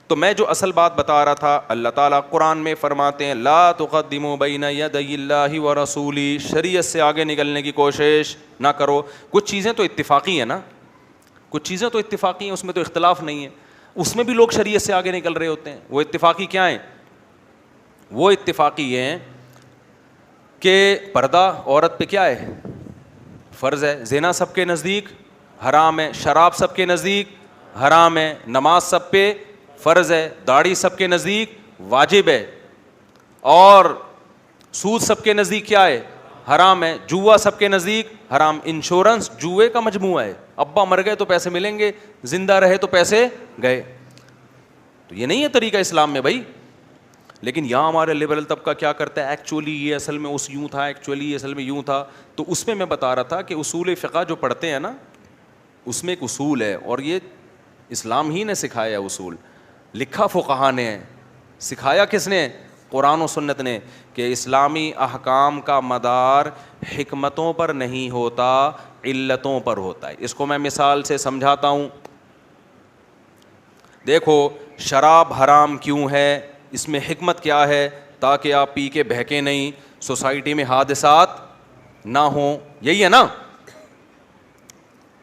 تو میں جو اصل بات بتا رہا تھا, اللہ تعالیٰ قرآن میں فرماتے ہیں لا تقدموا بین یدی اللہ ورسولہ, شریعت سے آگے نکلنے کی کوشش نہ کرو. کچھ چیزیں تو اتفاقی ہیں نا, کچھ چیزیں تو اتفاقی ہیں, اس میں تو اختلاف نہیں ہے. اس میں بھی لوگ شریعت سے آگے نکل رہے ہوتے ہیں. وہ اتفاقی کیا ہیں؟ وہ اتفاقی ہیں کہ پردہ عورت پہ کیا ہے, فرض ہے. زنا سب کے نزدیک حرام ہے, شراب سب کے نزدیک حرام ہے, نماز سب پہ فرض ہے, داڑھی سب کے نزدیک واجب ہے, اور سود سب کے نزدیک کیا ہے, حرام ہے. جوا سب کے نزدیک حرام. انشورنس جوئے کا مجموعہ ہے, ابا مر گئے تو پیسے ملیں گے, زندہ رہے تو پیسے گئے. تو یہ نہیں ہے طریقہ اسلام میں بھائی. لیکن یہاں ہمارے لبرل طبقہ کیا کرتا ہے, ایکچولی یہ اصل میں اس یوں تھا, ایکچولی یہ اصل میں یوں تھا. تو اس میں بتا رہا تھا کہ اصول فقہ جو پڑھتے ہیں نا, اس میں ایک اصول ہے, اور یہ اسلام ہی نے سکھایا اصول, لکھا فقہا نے, سکھایا کس نے, قرآن و سنت نے, کہ اسلامی احکام کا مدار حکمتوں پر نہیں ہوتا, علتوں پر ہوتا ہے. اس کو میں مثال سے سمجھاتا ہوں. دیکھو شراب حرام کیوں ہے, اس میں حکمت کیا ہے, تاکہ آپ پی کے بہکے نہیں, سوسائٹی میں حادثات نہ ہوں. یہی ہے نا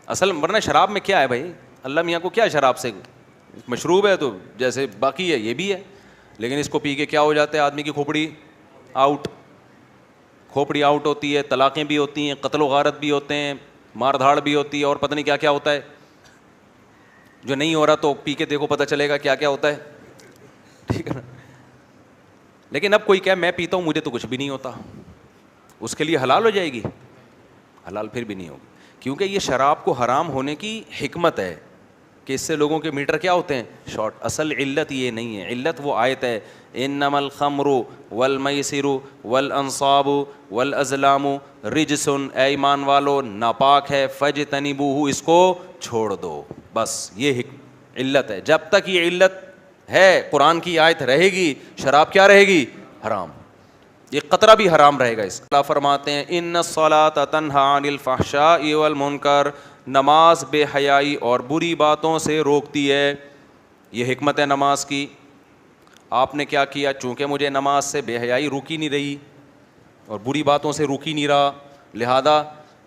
اصل. ورنہ شراب میں کیا ہے بھائی, اللہ میاں کو کیا ہے شراب سے, مشروب ہے تو جیسے باقی ہے یہ بھی ہے, لیکن اس کو پی کے کیا ہو جاتا ہے, آدمی کی کھوپڑی آؤٹ, کھوپڑی آؤٹ ہوتی ہے, طلاقیں بھی ہوتی ہیں, قتل و غارت بھی ہوتے ہیں, مار دھاڑ بھی ہوتی ہے, اور پتہ نہیں کیا کیا ہوتا ہے. جو نہیں ہو رہا تو پی کے دیکھو پتہ چلے گا کیا کیا ہوتا ہے, ٹھیک ہے نا. لیکن اب کوئی کہے میں پیتا ہوں مجھے تو کچھ بھی نہیں ہوتا, اس کے لیے حلال ہو جائے گی, حلال پھر بھی نہیں ہوگی, کیونکہ یہ شراب کو حرام ہونے کی حکمت ہے کہ اس سے لوگوں کے میٹر کیا ہوتے ہیں شارٹ. اصل علت یہ نہیں ہے, علت وہ آیت ہے انما الخمر والمیسر والانصاب والازلام رجس, اے ایمان والو ناپاک ہے, فاجتنبوہ اس کو چھوڑ دو. بس یہ علت ہے. جب تک یہ علت ہے قرآن کی آیت رہے گی, شراب کیا رہے گی حرام, یہ قطرہ بھی حرام رہے گا. اس اللہ فرماتے ہیں ان الصلاۃ تنہی عن الفحشاء والمنکر, نماز بے حیائی اور بری باتوں سے روکتی ہے. یہ حکمت ہے نماز کی. آپ نے کیا کیا, چونکہ مجھے نماز سے بے حیائی روکی نہیں رہی اور بری باتوں سے روکی نہیں رہا, لہذا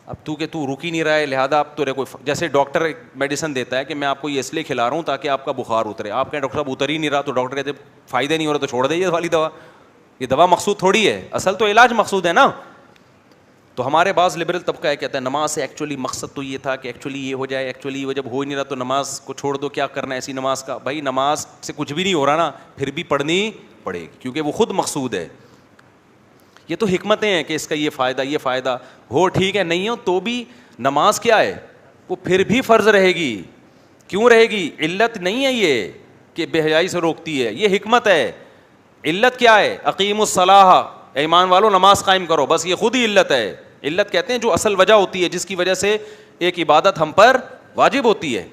اب تو روکی نہیں رہا ہے, لہذا اب تو کوئی, جیسے ڈاکٹر ایک میڈیسن دیتا ہے کہ میں آپ کو یہ اس لیے کھلا رہا ہوں تاکہ آپ کا بخار اترے. آپ کہیں ڈاکٹر صاحب اتر ہی نہیں رہا, تو ڈاکٹر کہتے فائدہ نہیں ہو رہا تو چھوڑ دے یہ والی دوا. یہ دوا مقصود تھوڑی ہے, اصل تو علاج مقصود ہے نا. تو ہمارے بعض لبرل طبقہ ہے کہتا ہے نماز سے ایکچولی مقصد تو یہ تھا کہ ایکچولی یہ ہو جائے, ایکچولی وہ جب ہو ہی نہیں رہا تو نماز کو چھوڑ دو, کیا کرنا ہے ایسی نماز کا. بھائی نماز سے کچھ بھی نہیں ہو رہا نا, پھر بھی پڑھنی پڑے گی کیونکہ وہ خود مقصود ہے. یہ تو حکمتیں ہیں کہ اس کا یہ فائدہ ہو, ٹھیک ہے, نہیں ہو تو بھی نماز کیا ہے وہ پھر بھی فرض رہے گی. کیوں رہے گی, علت نہیں ہے یہ کہ بے حیائی سے روکتی ہے, یہ حکمت ہے. علت کیا ہے, اقیم الصلاۃ, ایمان والو نماز قائم کرو, بس یہ خود ہی علت ہے. علت کہتے ہیں جو اصل وجہ ہوتی ہے جس کی وجہ سے ایک عبادت ہم پر واجب ہوتی ہے.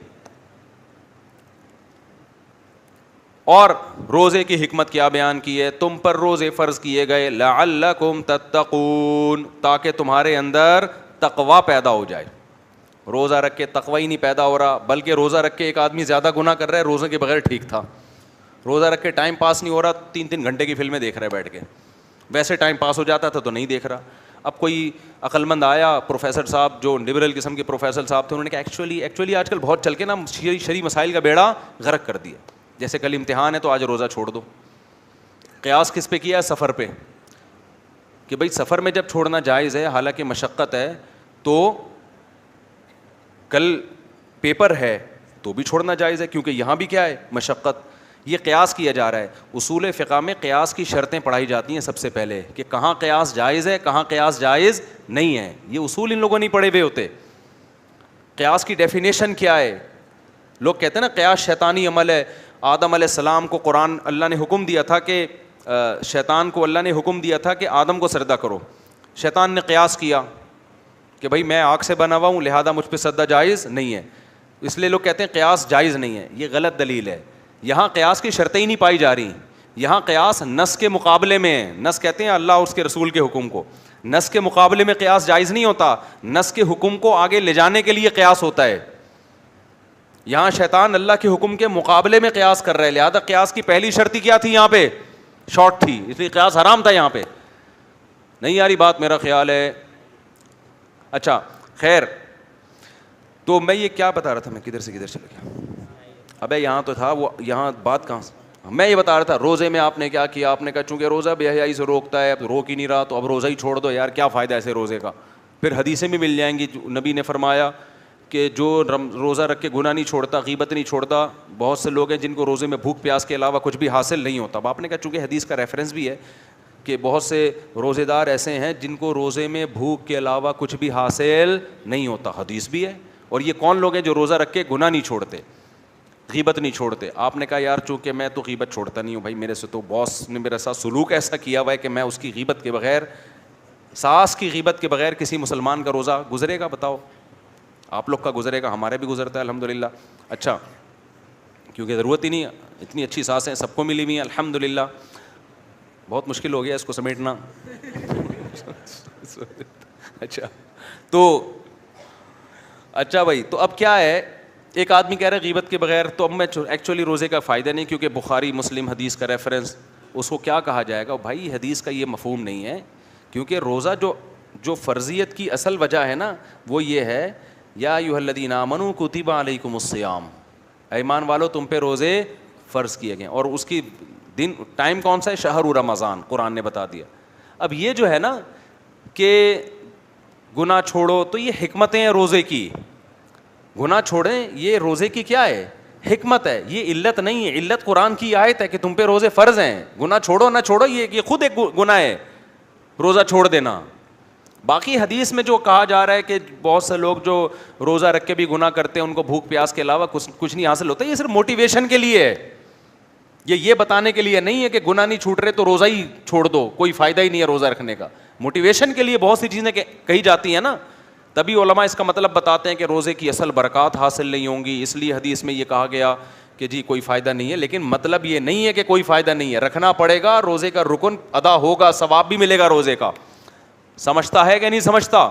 اور روزے کی حکمت کیا بیان کی ہے, تم پر روزے فرض کیے گئے لعلکم تتقون, تاکہ تمہارے اندر تقوی پیدا ہو جائے. روزہ رکھ کے تقوی ہی نہیں پیدا ہو رہا, بلکہ روزہ رکھ کے ایک آدمی زیادہ گناہ کر رہا ہے, روزے کے بغیر ٹھیک تھا. روزہ رکھ کے ٹائم پاس نہیں ہو رہا, 3 گھنٹے کی فلمیں دیکھ رہا ہے بیٹھ کے, ویسے ٹائم پاس ہو جاتا تھا تو نہیں دیکھ رہا. اب کوئی عقل مند آیا, پروفیسر صاحب جو لبرل قسم کے پروفیسر صاحب تھے, انہوں نے کہا ایکچولی آج کل بہت چل کے نا شرعی مسائل کا بیڑا غرق کر دیا. جیسے کل امتحان ہے تو آج روزہ چھوڑ دو. قیاس کس پہ کیا ہے, سفر پہ, کہ بھائی سفر میں جب چھوڑنا جائز ہے حالانکہ مشقت ہے, تو کل پیپر ہے تو بھی چھوڑنا جائز ہے کیونکہ یہاں بھی کیا ہے مشقت. یہ قیاس کیا جا رہا ہے. اصول فقہ میں قیاس کی شرطیں پڑھائی جاتی ہیں سب سے پہلے, کہ کہاں قیاس جائز ہے کہاں قیاس جائز نہیں ہے. یہ اصول ان لوگوں نہیں پڑھے ہوئے ہوتے. قیاس کی ڈیفینیشن کیا ہے, لوگ کہتے ہیں نا قیاس شیطانی عمل ہے. آدم علیہ السلام کو قرآن اللہ نے حکم دیا تھا کہ شیطان کو اللہ نے حکم دیا تھا کہ آدم کو سجدہ کرو. شیطان نے قیاس کیا کہ بھائی میں آگ سے بنا ہوا ہوں لہذا مجھ پہ سجدہ جائز نہیں ہے, اس لیے لوگ کہتے ہیں قیاس جائز نہیں ہے. یہ غلط دلیل ہے. یہاں قیاس کی شرطیں ہی نہیں پائی جا رہی, یہاں قیاس نص کے مقابلے میں ہے. نص کہتے ہیں اللہ اور اس کے رسول کے حکم کو, نص کے مقابلے میں قیاس جائز نہیں ہوتا, نص کے حکم کو آگے لے جانے کے لیے قیاس ہوتا ہے. یہاں شیطان اللہ کے حکم کے مقابلے میں قیاس کر رہا ہے, لہذا قیاس کی پہلی شرطی کیا تھی, یہاں پہ شارٹ تھی, اس لیے قیاس حرام تھا. یہاں پہ نہیں آ رہی بات میرا خیال ہے. اچھا خیر, تو میں یہ کیا بتا رہا تھا, میں کدھر سے کدھر چلا گیا, ابے یہاں تو تھا وہ, یہاں بات کہاں سے, میں یہ بتا رہا تھا روزے میں آپ نے کیا کیا. آپ نے کہا چونکہ روزہ بے حیائی سے روکتا ہے, اب روک ہی نہیں رہا تو اب روزہ ہی چھوڑ دو یار, کیا فائدہ ایسے روزے کا. پھر حدیثیں بھی مل جائیں گی, نبی نے فرمایا کہ جو روزہ رکھ کے گناہ نہیں چھوڑتا, غیبت نہیں چھوڑتا. بہت سے لوگ ہیں جن کو روزے میں بھوک پیاس کے علاوہ کچھ بھی حاصل نہیں ہوتا. اب آپ نے کہا چونکہ حدیث کا ریفرنس بھی ہے کہ بہت سے روزے دار ایسے ہیں جن کو روزے میں بھوک کے علاوہ کچھ بھی حاصل نہیں ہوتا, حدیث بھی ہے. اور یہ کون لوگ ہیں جو روزہ رکھ کے گناہ نہیں چھوڑتے, غیبت نہیں چھوڑتے. آپ نے کہا یار چونکہ میں تو غیبت چھوڑتا نہیں ہوں بھائی, میرے سے تو باس نے میرے ساتھ سلوک ایسا کیا ہوا ہے کہ میں اس کی غیبت کے بغیر, ساس کی غیبت کے بغیر کسی مسلمان کا روزہ گزرے گا؟ بتاؤ. آپ لوگ کا گزرے گا, ہمارے بھی گزرتا ہے الحمدللہ. اچھا, کیونکہ ضرورت ہی نہیں, اتنی اچھی سانسیں سب کو ملی ہوئی ہیں الحمدللہ. بہت مشکل ہو گیا اس کو سمیٹنا. اچھا تو اچھا بھائی, تو اب کیا ہے, ایک آدمی کہہ رہا ہے غیبت کے بغیر, تو اب میں ایکچولی روزے کا فائدہ نہیں, کیونکہ بخاری مسلم حدیث کا ریفرنس, اس کو کیا کہا جائے گا بھائی, حدیث کا یہ مفہوم نہیں ہے. کیونکہ روزہ جو فرضیت کی اصل وجہ ہے نا, وہ یہ ہے یا ایھا الذین آمنوا کتب علیکم الصیام, ایمان والو تم پہ روزے فرض کیے گئے. اور اس کی دن ٹائم کون سا ہے, شہر رمضان, قرآن نے بتا دیا. اب یہ جو ہے نا کہ گناہ چھوڑو, تو یہ حکمتیں ہیں روزے کی. گناہ چھوڑیں, یہ روزے کی کیا ہے, حکمت ہے, یہ علت نہیں ہے. علت قرآن کی آیت ہے کہ تم پہ روزے فرض ہیں, گناہ چھوڑو نہ چھوڑو, یہ خود ایک گناہ ہے روزہ چھوڑ دینا. باقی حدیث میں جو کہا جا رہا ہے کہ بہت سے لوگ جو روزہ رکھ کے بھی گناہ کرتے ہیں ان کو بھوک پیاس کے علاوہ کچھ نہیں حاصل ہوتا، یہ صرف موٹیویشن کے لیے ہے، یہ بتانے کے لیے نہیں ہے کہ گناہ نہیں چھوٹ رہے تو روزہ ہی چھوڑ دو، کوئی فائدہ ہی نہیں ہے روزہ رکھنے کا. موٹیویشن کے لیے بہت سی چیزیں کہی جاتی ہیں نا، تبھی علماء اس کا مطلب بتاتے ہیں کہ روزے کی اصل برکات حاصل نہیں ہوں گی، اس لیے حدیث میں یہ کہا گیا کہ جی کوئی فائدہ نہیں ہے. لیکن مطلب یہ نہیں ہے کہ کوئی فائدہ نہیں ہے، رکھنا پڑے گا، روزے کا رکن ادا ہوگا، ثواب بھی ملے گا روزے کا. سمجھتا ہے کہ نہیں سمجھتا؟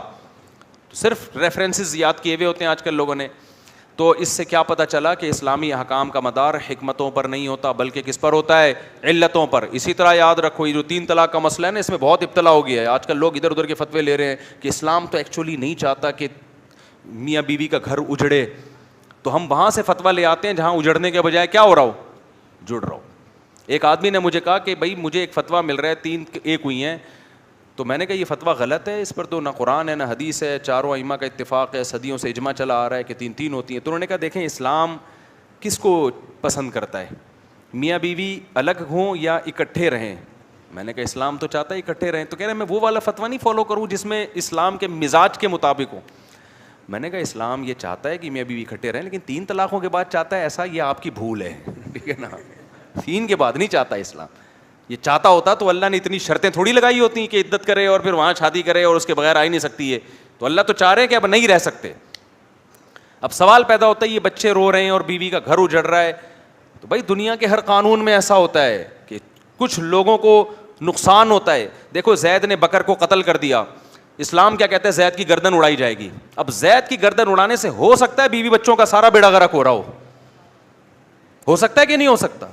صرف ریفرنسز یاد کیے ہوئے ہوتے ہیں آج کل لوگوں نے. تو اس سے کیا پتہ چلا کہ اسلامی احکام کا مدار حکمتوں پر نہیں ہوتا بلکہ کس پر ہوتا ہے؟ علتوں پر. اسی طرح یاد رکھو یہ جو 3 طلاق کا مسئلہ ہے نا، اس میں بہت ابتلا ہو گیا ہے. آج کل لوگ ادھر ادھر کے فتوے لے رہے ہیں کہ اسلام تو ایکچولی نہیں چاہتا کہ میاں بیوی کا گھر اجڑے، تو ہم وہاں سے فتویٰ لے آتے ہیں جہاں اجڑنے کے بجائے کیا ہو رہا ہو؟ جڑ رہا ہو. ایک آدمی نے مجھے کہا کہ بھائی مجھے ایک فتویٰ مل رہا ہے 3 ایک ہوئی ہیں، تو میں نے کہا یہ فتویٰ غلط ہے، اس پر تو نہ قرآن ہے نہ حدیث ہے، چاروں ائمہ کا اتفاق ہے، صدیوں سے اجماع چلا آ رہا ہے کہ 3 ہوتی ہیں. تو انہوں نے کہا دیکھیں اسلام کس کو پسند کرتا ہے، میاں بیوی الگ ہوں یا اکٹھے رہیں؟ میں نے کہا اسلام تو چاہتا ہے اکٹھے رہیں. تو کہہ رہے ہیں میں وہ والا فتویٰ نہیں فالو کروں جس میں اسلام کے مزاج کے مطابق ہو. میں نے کہا اسلام یہ چاہتا ہے کہ میاں بیوی اکٹھے رہیں، لیکن 3 طلاقوں کے بعد چاہتا ہے ایسا، یہ آپ کی بھول ہے. ٹھیک ہے نا، 3 کے بعد نہیں چاہتا اسلام. یہ چاہتا ہوتا تو اللہ نے اتنی شرطیں تھوڑی لگائی ہوتی ہیں کہ عدت کرے اور پھر وہاں شادی کرے اور اس کے بغیر آ ہی نہیں سکتی ہے. تو اللہ تو چاہ رہے ہیں کہ اب نہیں رہ سکتے. اب سوال پیدا ہوتا ہے یہ بچے رو رہے ہیں اور بیوی کا گھر اجڑ رہا ہے، تو بھائی دنیا کے ہر قانون میں ایسا ہوتا ہے کہ کچھ لوگوں کو نقصان ہوتا ہے. دیکھو زید نے بکر کو قتل کر دیا، اسلام کیا کہتا ہے؟ زید کی گردن اڑائی جائے گی. اب زید کی گردن اڑانے سے ہو سکتا ہے بیوی بچوں کا سارا بیڑا غرق ہو رہا ہو سکتا ہے کہ نہیں ہو سکتا؟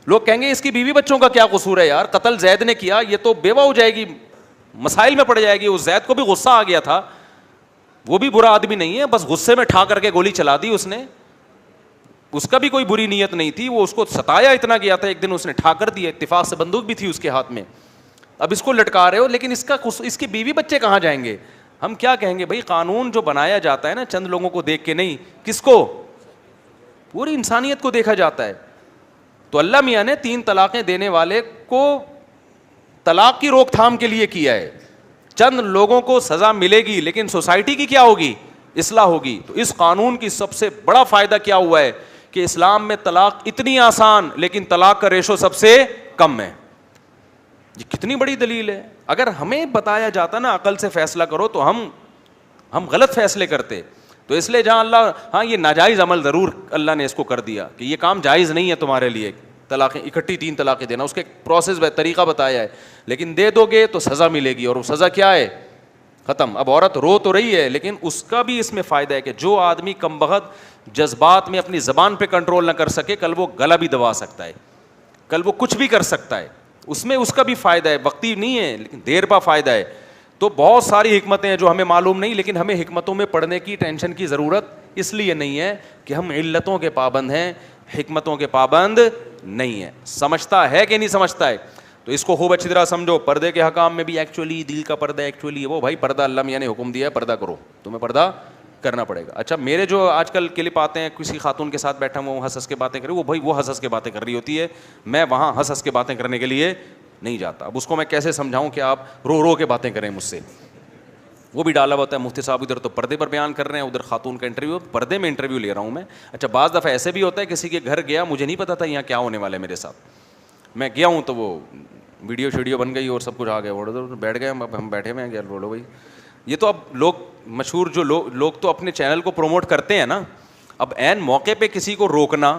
لوگ کہیں گے اس کی بیوی بچوں کا کیا قصور ہے یار، قتل زید نے کیا، یہ تو بیوہ ہو جائے گی، مسائل میں پڑ جائے گی. اس زید کو بھی غصہ آ گیا تھا، وہ بھی برا آدمی نہیں ہے، بس غصے میں ٹھا کر کے گولی چلا دی اس نے، اس کا بھی کوئی بری نیت نہیں تھی، وہ اس کو ستایا اتنا گیا تھا، ایک دن اس نے ٹھا کر دیا، اتفاق سے بندوق بھی تھی اس کے ہاتھ میں. اب اس کو لٹکا رہے ہو، لیکن اس کی بیوی بچے کہاں جائیں گے؟ ہم کیا کہیں گے بھائی قانون جو بنایا جاتا ہے نا چند لوگوں کو دیکھ کے نہیں، کس کو؟ پوری انسانیت کو دیکھا جاتا ہے. تو اللہ میاں نے 3 طلاقیں دینے والے کو طلاق کی روک تھام کے لیے کیا ہے. چند لوگوں کو سزا ملے گی لیکن سوسائٹی کی کیا ہوگی؟ اصلاح ہوگی. تو اس قانون کی سب سے بڑا فائدہ کیا ہوا ہے کہ اسلام میں طلاق اتنی آسان لیکن طلاق کا ریشو سب سے کم ہے. یہ کتنی بڑی دلیل ہے. اگر ہمیں بتایا جاتا نا عقل سے فیصلہ کرو تو ہم غلط فیصلے کرتے. تو اس لیے جہاں اللہ ہاں یہ ناجائز عمل ضرور اللہ نے اس کو کر دیا کہ یہ کام جائز نہیں ہے تمہارے لیے، طلاقیں اکٹھی 3 طلاقیں دینا، اس کے پروسیس طریقہ بتایا ہے، لیکن دے دو گے تو سزا ملے گی، اور وہ سزا کیا ہے؟ ختم. اب عورت رو تو رہی ہے لیکن اس کا بھی اس میں فائدہ ہے کہ جو آدمی کم بخت جذبات میں اپنی زبان پہ کنٹرول نہ کر سکے کل وہ گلا بھی دبا سکتا ہے، کل وہ کچھ بھی کر سکتا ہے، اس میں اس کا بھی فائدہ ہے، وقتی نہیں ہے لیکن دیر پا فائدہ ہے. تو بہت ساری حکمتیں ہیں جو ہمیں معلوم نہیں، لیکن ہمیں حکمتوں میں پڑھنے کی ٹینشن کی ضرورت اس لیے نہیں ہے کہ ہم علتوں کے پابند ہیں، حکمتوں کے پابند نہیں ہیں. سمجھتا ہے کہ نہیں سمجھتا ہے؟ تو اس کو خوب اچھی طرح سمجھو. پردے کے حکام میں بھی ایکچولی دل کا پردہ ایکچولی وہ بھائی پردہ اللہ میاں نے حکم دیا ہے پردہ کرو، تمہیں پردہ کرنا پڑے گا. اچھا میرے جو آج کل کلپ آتے ہیں کسی خاتون کے ساتھ بیٹھا ہوں ہنس ہنس کے باتیں کرے، وہ بھائی وہ ہنس ہنس کے باتیں کر رہی ہوتی ہے، میں وہاں ہنس ہنس کے باتیں کرنے کے لیے نہیں جاتا. اب اس کو میں کیسے سمجھاؤں کہ آپ رو رو کے باتیں کریں مجھ سے؟ وہ بھی ڈالا ہوتا ہے مفتی صاحب ادھر تو پردے پر بیان کر رہے ہیں، ادھر خاتون کا انٹرویو، پردے میں انٹرویو لے رہا ہوں میں. اچھا بعض دفعہ ایسے بھی ہوتا ہے کسی کے گھر گیا، مجھے نہیں پتا تھا یہاں کیا ہونے والا ہے میرے ساتھ، میں گیا ہوں تو وہ ویڈیو شیڈیو بن گئی اور سب کچھ آ گیا، ادھر بیٹھ گئے ہم بیٹھے ہوئے ہیں کہ بولو بھائی. یہ تو اب لوگ مشہور جو لوگ تو اپنے چینل کو پروموٹ کرتے ہیں نا، اب عین موقع پہ کسی کو روکنا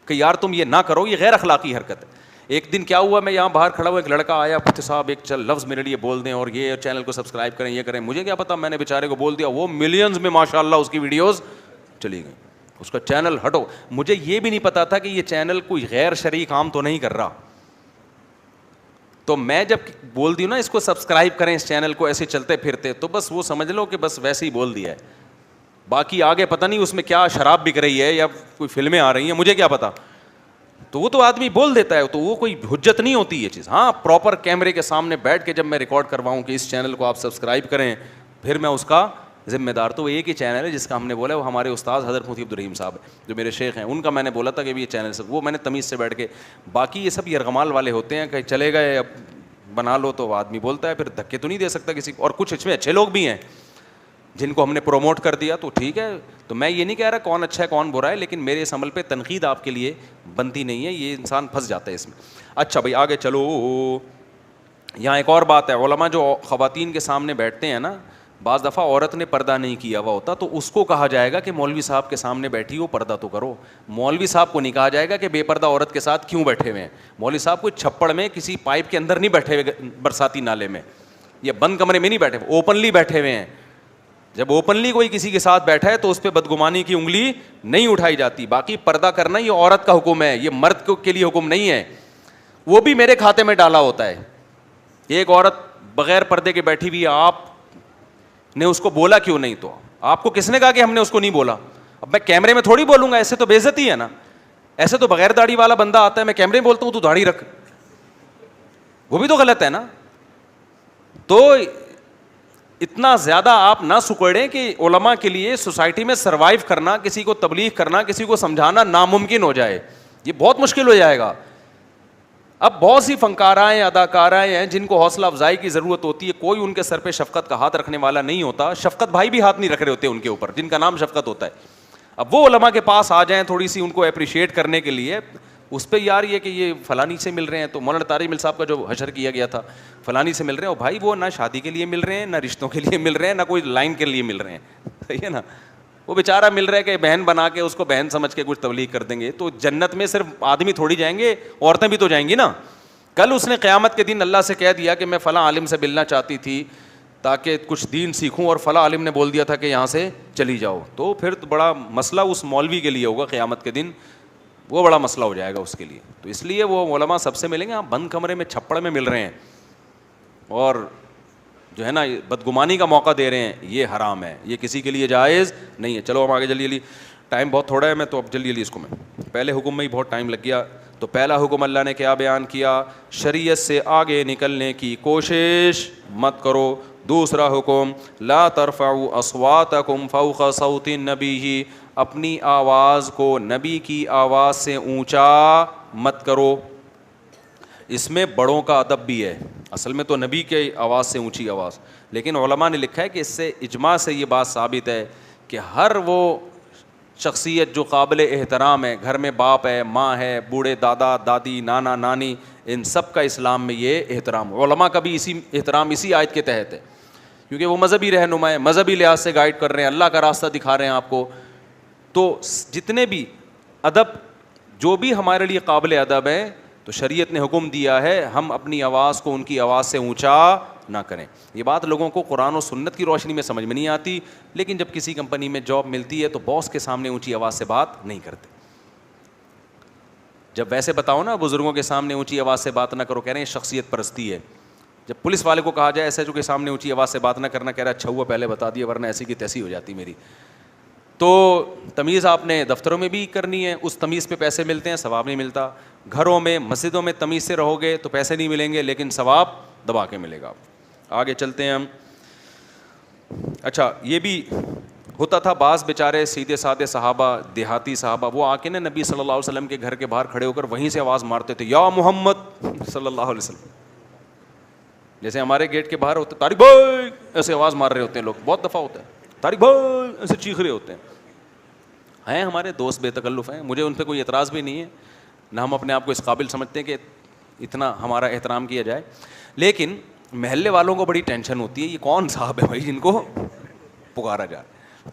کہ یار تم یہ نہ کرو، یہ غیر اخلاقی حرکت ہے. ایک دن کیا ہوا، میں یہاں باہر کھڑا ہوا، ایک لڑکا آیا، مفتی صاحب ایک لفظ میرے لیے بول دیں اور یہ چینل کو سبسکرائب کریں، یہ کریں. مجھے کیا پتا، میں نے بیچارے کو بول دیا، وہ ملینز میں ماشاء اللہ اس کی ویڈیوز چلی گئیں، اس کا چینل ہٹو. مجھے یہ بھی نہیں پتا تھا کہ یہ چینل کوئی غیر شرعی کام تو نہیں کر رہا. تو میں جب بول دی نا اس کو سبسکرائب کریں اس چینل کو، ایسے چلتے پھرتے، تو بس وہ سمجھ لو کہ بس ویسے ہی بول دیا ہے. باقی آگے پتہ نہیں اس میں کیا شراب بک رہی ہے یا کوئی فلمیں آ رہی ہیں، مجھے کیا پتا. تو وہ تو آدمی بول دیتا ہے، تو وہ کوئی حجت نہیں ہوتی یہ چیز. ہاں پراپر کیمرے کے سامنے بیٹھ کے جب میں ریکارڈ کرواؤں کہ اس چینل کو آپ سبسکرائب کریں، پھر میں اس کا ذمہ دار. تو وہ ایک ہی چینل ہے جس کا ہم نے بولا، وہ ہمارے استاد حضرت مفتی عبدالرحیم صاحب جو میرے شیخ ہیں، ان کا میں نے بولا تھا کہ یہ چینل سے، وہ میں نے تمیز سے بیٹھ کے. باقی یہ سب یرغمال والے ہوتے ہیں کہ چلے گئے، اب بنا لو تو آدمی بولتا ہے, پھر دھکے تو نہیں دے سکتا کسی کو. اور کچھ اس میں اچھے لوگ بھی ہیں جن کو ہم نے پروموٹ کر دیا تو ٹھیک ہے. تو میں یہ نہیں کہہ رہا کون اچھا ہے کون برا ہے, لیکن میرے اس عمل پہ تنقید آپ کے لیے بنتی نہیں ہے, یہ انسان پھنس جاتا ہے اس میں. اچھا بھائی آگے چلو. یہاں ایک اور بات ہے, علماء جو خواتین کے سامنے بیٹھتے ہیں نا, بعض دفعہ عورت نے پردہ نہیں کیا ہوا ہوتا تو اس کو کہا جائے گا کہ مولوی صاحب کے سامنے بیٹھی ہو پردہ تو کرو. مولوی صاحب کو نہیں کہا جائے گا کہ بے پردہ عورت کے ساتھ کیوں بیٹھے ہوئے ہیں. مولوی صاحب کوئی چھپڑ میں کسی پائپ کے اندر نہیں بیٹھے ہوئے برساتی نالے میں, یا بند کمرے میں نہیں بیٹھے, اوپنلی بیٹھے ہوئے ہیں. جب اوپنلی کوئی کسی کے ساتھ بیٹھا ہے تو اس پہ بدگمانی کی انگلی نہیں اٹھائی جاتی. باقی پردہ کرنا یہ عورت کا حکم ہے, یہ مرد کے لیے حکم نہیں ہے. وہ بھی میرے کھاتے میں ڈالا ہوتا ہے. ایک عورت بغیر پردے کے بیٹھی ہوئی, آپ نے اس کو بولا کیوں نہیں؟ تو آپ کو کس نے کہا کہ ہم نے اس کو نہیں بولا؟ اب میں کیمرے میں تھوڑی بولوں گا, ایسے تو بے عزتی ہے نا. ایسے تو بغیر داڑھی والا بندہ آتا ہے, میں کیمرے میں بولتا ہوں تو داڑھی رکھ, وہ بھی تو غلط ہے نا. تو اتنا زیادہ آپ نہ سکڑیں کہ علماء کے لیے سوسائٹی میں سروائیو کرنا, کسی کو تبلیغ کرنا, کسی کو سمجھانا ناممکن ہو جائے. یہ بہت مشکل ہو جائے گا. اب بہت سی فنکارائیں, اداکارائیں ہیں جن کو حوصلہ افزائی کی ضرورت ہوتی ہے, کوئی ان کے سر پہ شفقت کا ہاتھ رکھنے والا نہیں ہوتا. شفقت بھائی بھی ہاتھ نہیں رکھ رہے ہوتے ان کے اوپر, جن کا نام شفقت ہوتا ہے. اب وہ علماء کے پاس آ جائیں تھوڑی سی ان کو اپریشیٹ کرنے کے لیے, اس پہ یار یہ کہ یہ فلانی سے مل رہے ہیں, تو مولانا طارق مل صاحب کا جو حشر کیا گیا تھا, فلانی سے مل رہے ہیں, اور بھائی وہ نہ شادی کے لیے مل رہے ہیں, نہ رشتوں کے لیے مل رہے ہیں, نہ کوئی لائن کے لیے مل رہے ہیں. صحیح ہے نا. وہ بیچارہ مل رہا ہے کہ بہن بنا کے اس کو بہن سمجھ کے کچھ تبلیغ کر دیں گے. تو جنت میں صرف آدمی تھوڑی جائیں گے, عورتیں بھی تو جائیں گی نا. کل اس نے قیامت کے دن اللہ سے کہہ دیا کہ میں فلاں عالم سے ملنا چاہتی تھی تاکہ کچھ دین سیکھوں, اور فلاں عالم نے بول دیا تھا کہ یہاں سے چلی جاؤ. تو پھر بڑا مسئلہ اس مولوی کے لیے ہوگا قیامت کے دن, وہ بڑا مسئلہ ہو جائے گا اس کے لیے. تو اس لیے وہ علماء سب سے ملیں گے. آپ بند کمرے میں چھپڑ میں مل رہے ہیں اور جو ہے نا بدگمانی کا موقع دے رہے ہیں, یہ حرام ہے, یہ کسی کے لیے جائز نہیں ہے. چلو ہم آگے جلدی جلدی, ٹائم بہت تھوڑا ہے, میں تو اب جلدی جلدی اس کو, میں پہلے حکم میں ہی بہت ٹائم لگ گیا. تو پہلا حکم اللہ نے کیا بیان کیا؟ شریعت سے آگے نکلنے کی کوشش مت کرو. دوسرا حکم لا ترفعوا اصواتکم فوق صوت النبی, اپنی آواز کو نبی کی آواز سے اونچا مت کرو. اس میں بڑوں کا ادب بھی ہے. اصل میں تو نبی کی آواز سے اونچی آواز, لیکن علماء نے لکھا ہے کہ اس سے اجماع سے یہ بات ثابت ہے کہ ہر وہ شخصیت جو قابل احترام ہے, گھر میں باپ ہے, ماں ہے, بوڑھے دادا دادی, نانا نانی, ان سب کا اسلام میں یہ احترام. علماء کا بھی اسی احترام اسی آیت کے تحت ہے, کیونکہ وہ مذہبی رہنما ہے, مذہبی لحاظ سے گائیڈ کر رہے ہیں, اللہ کا راستہ دکھا رہے ہیں آپ کو. تو جتنے بھی ادب جو بھی ہمارے لیے قابل ادب ہے, تو شریعت نے حکم دیا ہے ہم اپنی آواز کو ان کی آواز سے اونچا نہ کریں. یہ بات لوگوں کو قرآن و سنت کی روشنی میں سمجھ میں نہیں آتی, لیکن جب کسی کمپنی میں جاب ملتی ہے تو باس کے سامنے اونچی آواز سے بات نہیں کرتے. جب ویسے بتاؤ نا بزرگوں کے سامنے اونچی آواز سے بات نہ کرو, کہہ رہے ہیں شخصیت پرستی ہے. جب پولیس والے کو کہا جائے ایسے جو کے سامنے اونچی آواز سے بات نہ کرنا, کہہ رہا اچھا ہوا پہلے بتا دیا ورنہ ایسی کی تیسی ہو جاتی میری. تو تمیز آپ نے دفتروں میں بھی کرنی ہے, اس تمیز پہ پیسے ملتے ہیں, ثواب نہیں ملتا. گھروں میں مسجدوں میں تمیز سے رہو گے تو پیسے نہیں ملیں گے, لیکن ثواب دبا کے ملے گا. آگے چلتے ہیں ہم. اچھا یہ بھی ہوتا تھا, بعض بیچارے سیدھے سادے صحابہ, دیہاتی صحابہ, وہ آ کے نا نبی صلی اللہ علیہ وسلم کے گھر کے باہر کھڑے ہو کر وہیں سے آواز مارتے تھے, یا محمد صلی اللہ علیہ وسلم. جیسے ہمارے گیٹ کے باہر ہوتے طارق بھائی ایسے آواز مار رہے ہوتے ہیں لوگ, بہت دفعہ ہوتا ہے طارق بھائی ایسے چیخ رہے ہوتے ہیں ہمارے دوست بے تکلف ہیں, مجھے ان پہ کوئی اعتراض بھی نہیں ہے, نہ ہم اپنے آپ کو اس قابل سمجھتے ہیں کہ اتنا ہمارا احترام کیا جائے. لیکن محلے والوں کو بڑی ٹینشن ہوتی ہے, یہ کون صاحب ہے بھائی جن کو پکارا جائے.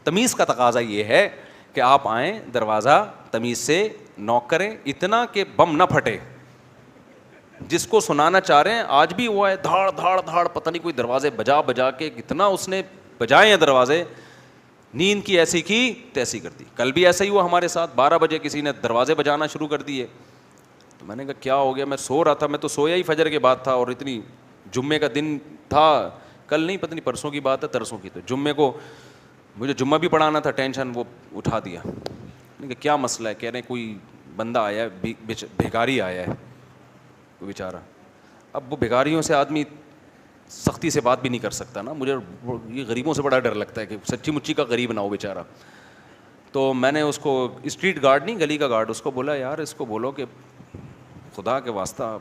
تمیز کا تقاضا یہ ہے کہ آپ آئیں, دروازہ تمیز سے نوک کریں, اتنا کہ بم نہ پھٹے. جس کو سنانا چاہ رہے ہیں آج بھی ہوا ہے, دھاڑ دھاڑ دھاڑ, پتہ نہیں کوئی دروازے بجا بجا کے کتنا اس نے بجائے ہیں دروازے, نیند کی ایسی کی تیسی کر دی. کل بھی ایسا ہی ہوا ہمارے ساتھ, 12 بجے کسی نے دروازے بجانا شروع کر دیے. تو میں نے کہا کیا ہو گیا, میں سو رہا تھا, میں تو سویا ہی فجر کے بعد تھا, اور اتنی جمعے کا دن تھا, کل نہیں پتہ نہیں پرسوں کی بات ہے, ترسوں کی. تو جمعے کو مجھے جمعہ بھی پڑھانا تھا, ٹینشن وہ اٹھا دیا. میں نے کہا کیا مسئلہ ہے, کہہ رہے ہیں کوئی بندہ آیا ہے, بھیکاری آیا ہے وہ بیچارہ. اب وہ بھیکاریوں سے آدمی سختی سے بات بھی نہیں کر سکتا نا, مجھے یہ غریبوں سے بڑا ڈر لگتا ہے کہ سچی مچی کا غریب نہ ہو بیچارہ. تو میں نے اس کو, اسٹریٹ گارڈ نہیں گلی کا گارڈ, اس کو بولا یار اس کو بولو کہ خدا کے واسطہ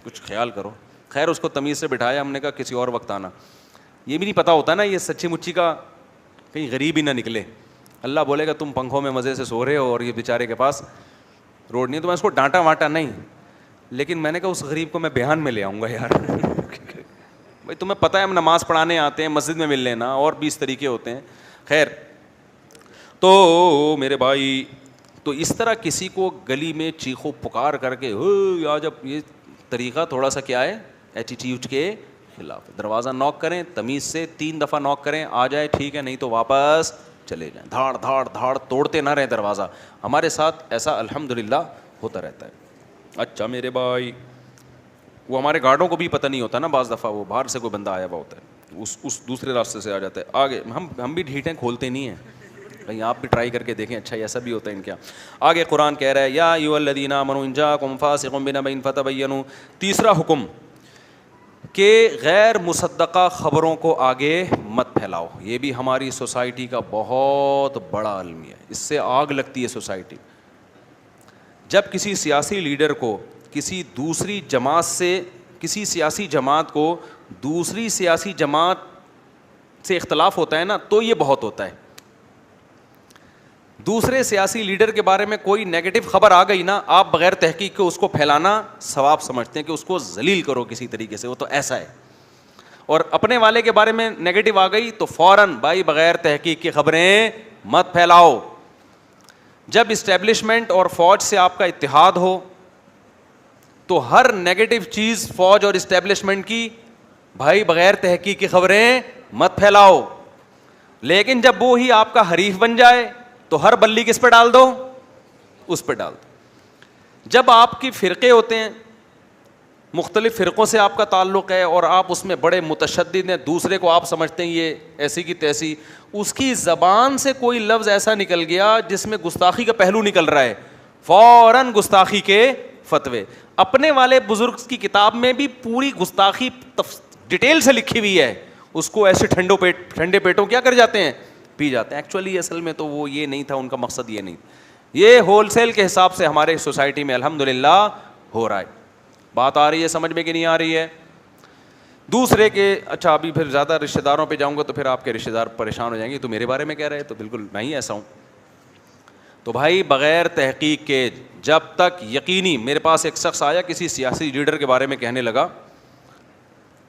کچھ خیال کرو. خیر اس کو تمیز سے بٹھایا, ہم نے کہا کسی اور وقت آنا. یہ بھی نہیں پتہ ہوتا نا یہ سچی مچی کا کہیں غریب ہی نہ نکلے. اللہ بولے گا تم پنکھوں میں مزے سے سو رہے ہو اور یہ بیچارے کے پاس روڈ نہیں ہے. تو میں اس کو ڈانٹا وانٹا نہیں, لیکن میں نے کہا اس غریب کو میں بیان میں لے آؤں گا یار. بھائی تمہیں پتہ ہے ہم نماز پڑھانے آتے ہیں, مسجد میں مل لینا, اور 20 طریقے ہوتے ہیں. خیر تو میرے بھائی, تو اس طرح کسی کو گلی میں چیخو پکار کر کے جب یہ طریقہ تھوڑا سا کیا ہے ایٹیٹیوڈ کے خلاف. دروازہ ناک کریں تمیز سے, 3 دفعہ ناک کریں, آ جائے ٹھیک ہے, نہیں تو واپس چلے جائیں. دھاڑ دھاڑ دھاڑ توڑتے نہ رہیں دروازہ. ہمارے ساتھ ایسا الحمدللہ ہوتا رہتا ہے. اچھا میرے بھائی, وہ ہمارے گارڈوں کو بھی پتہ نہیں ہوتا نا, بعض دفعہ وہ باہر سے کوئی بندہ آیا ہوا ہوتا ہے, اس دوسرے راستے سے آ جاتا ہے آگے. ہم بھی ڈھیٹیں کھولتے نہیں ہیں, کہیں آپ بھی ٹرائی کر کے دیکھیں. اچھا ایسا بھی ہوتا ہے ان کے. آگے قرآن کہہ رہا ہے یا ایھا الذین آمنوا ان جاءکم فاسق بنبأ فتبینوا. تیسرا حکم کہ غیر مصدقہ خبروں کو آگے مت پھیلاؤ. یہ بھی ہماری سوسائٹی کا بہت بڑا المیہ ہے, اس سے آگ لگتی ہے سوسائٹی. جب کسی سیاسی لیڈر کو کسی دوسری جماعت سے, کسی سیاسی جماعت کو دوسری سیاسی جماعت سے اختلاف ہوتا ہے نا, تو یہ بہت ہوتا ہے. دوسرے سیاسی لیڈر کے بارے میں کوئی نیگیٹو خبر آ گئی نا, آپ بغیر تحقیق کے اس کو پھیلانا ثواب سمجھتے ہیں کہ اس کو ذلیل کرو کسی طریقے سے, وہ تو ایسا ہے. اور اپنے والے کے بارے میں نیگیٹو آ گئی تو فوراً بھائی بغیر تحقیق کی خبریں مت پھیلاؤ. جب اسٹیبلشمنٹ اور فوج سے آپ کا اتحاد ہو تو ہر نیگیٹو چیز فوج اور اسٹیبلشمنٹ کی بھائی بغیر تحقیق کی خبریں مت پھیلاؤ. لیکن جب وہ ہی آپ کا حریف بن جائے تو ہر بلی کس پہ ڈال دو, اس پہ ڈال دو. جب آپ کی فرقے ہوتے ہیں, مختلف فرقوں سے آپ کا تعلق ہے اور آپ اس میں بڑے متشدد ہیں, دوسرے کو آپ سمجھتے ہیں یہ ایسی کی تیسی, اس کی زبان سے کوئی لفظ ایسا نکل گیا جس میں گستاخی کا پہلو نکل رہا ہے, فوراً گستاخی کے فتوے. اپنے والے بزرگ کی کتاب میں بھی پوری گستاخی ڈیٹیل سے لکھی ہوئی ہے, اس کو ایسے ٹھنڈے پیٹوں کیا کر جاتے ہیں, پی جاتے ہیں. ایکچولی اصل میں تو وہ یہ نہیں تھا, ان کا مقصد یہ نہیں. یہ ہول سیل کے حساب سے ہمارے سوسائٹی میں الحمدللہ ہو رہا ہے. بات آ رہی ہے سمجھ میں کہ نہیں آ رہی ہے؟ دوسرے کے, اچھا ابھی پھر زیادہ رشتہ داروں پہ جاؤں گا تو پھر آپ کے رشتہ دار پریشان ہو جائیں گے, تو میرے بارے میں کہہ رہے, تو بالکل میں ہی ایسا ہوں. تو بھائی بغیر تحقیق کے جب تک یقینی, میرے پاس ایک شخص آیا کسی سیاسی لیڈر کے بارے میں کہنے لگا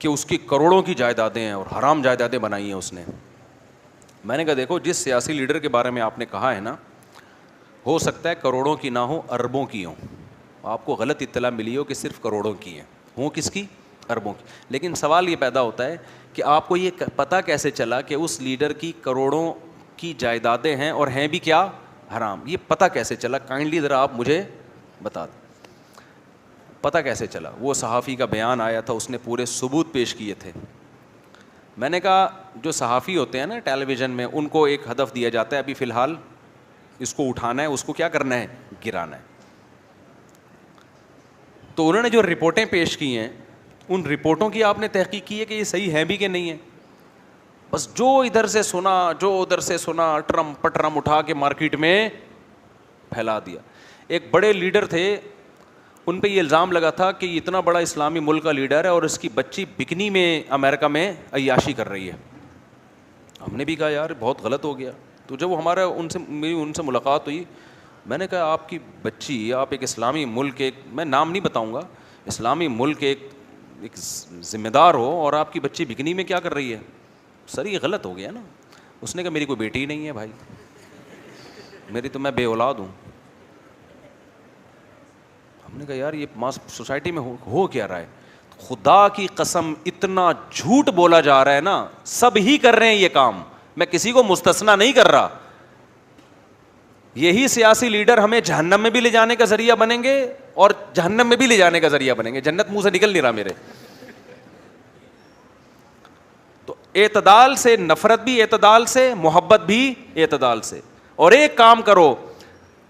کہ اس کی کروڑوں کی جائیدادیں ہیں اور حرام جائیدادیں بنائی ہیں اس نے. میں نے کہا دیکھو جس سیاسی لیڈر کے بارے میں آپ نے کہا ہے نا, ہو سکتا ہے کروڑوں کی نہ ہو, اربوں کی ہوں. آپ کو غلط اطلاع ملی ہو کہ صرف کروڑوں کی ہیں, ہوں کس کی, اربوں کی. لیکن سوال یہ پیدا ہوتا ہے کہ آپ کو یہ پتہ کیسے چلا کہ اس لیڈر کی کروڑوں کی جائیدادیں ہیں اور ہیں بھی کیا, حرام. یہ پتہ کیسے چلا, کائنڈلی ذرا آپ مجھے بتا دیں پتہ کیسے چلا. وہ صحافی کا بیان آیا تھا, اس نے پورے ثبوت پیش کیے تھے. میں نے کہا جو صحافی ہوتے ہیں نا ٹیلی ویژن میں, ان کو ایک ہدف دیا جاتا ہے ابھی فی الحال اس کو اٹھانا ہے, اس کو کیا کرنا ہے, گرانا ہے. تو انہوں نے جو رپورٹیں پیش کی ہیں, ان رپورٹوں کی آپ نے تحقیق کی ہے کہ یہ صحیح ہیں بھی کہ نہیں ہے؟ بس جو ادھر سے سنا, جو ادھر سے سنا, ٹرم پٹرم اٹھا کے مارکیٹ میں پھیلا دیا. ایک بڑے لیڈر تھے, ان پہ یہ الزام لگا تھا کہ اتنا بڑا اسلامی ملک کا لیڈر ہے اور اس کی بچی بکنی میں امریکہ میں عیاشی کر رہی ہے. ہم نے بھی کہا یار بہت غلط ہو گیا. تو جب ہمارا میری ان سے ملاقات ہوئی, میں نے کہا آپ کی بچی, آپ ایک اسلامی ملک, ایک میں نام نہیں بتاؤں گا, اسلامی ملک ایک ذمہ دار ہو اور آپ کی بچی بکنی میں کیا کر رہی ہے, سر یہ غلط ہو گیا نا. اس نے کہا میری کوئی بیٹی ہی نہیں ہے بھائی, میری تو میں بے اولاد ہوں. ہم نے کہا یار یہ سوسائٹی میں ہو کیا رہا ہے؟ خدا کی قسم اتنا جھوٹ بولا جا رہا ہے نا, سب ہی کر رہے ہیں یہ کام, میں کسی کو مستثنا نہیں کر رہا. یہی سیاسی لیڈر ہمیں جہنم میں بھی لے جانے کا ذریعہ بنیں گے اور جہنم میں بھی لے جانے کا ذریعہ بنیں گے. جنت منہ سے نکل نہیں رہا میرے. تو اعتدال سے نفرت بھی اعتدال سے, محبت بھی اعتدال سے. اور ایک کام کرو,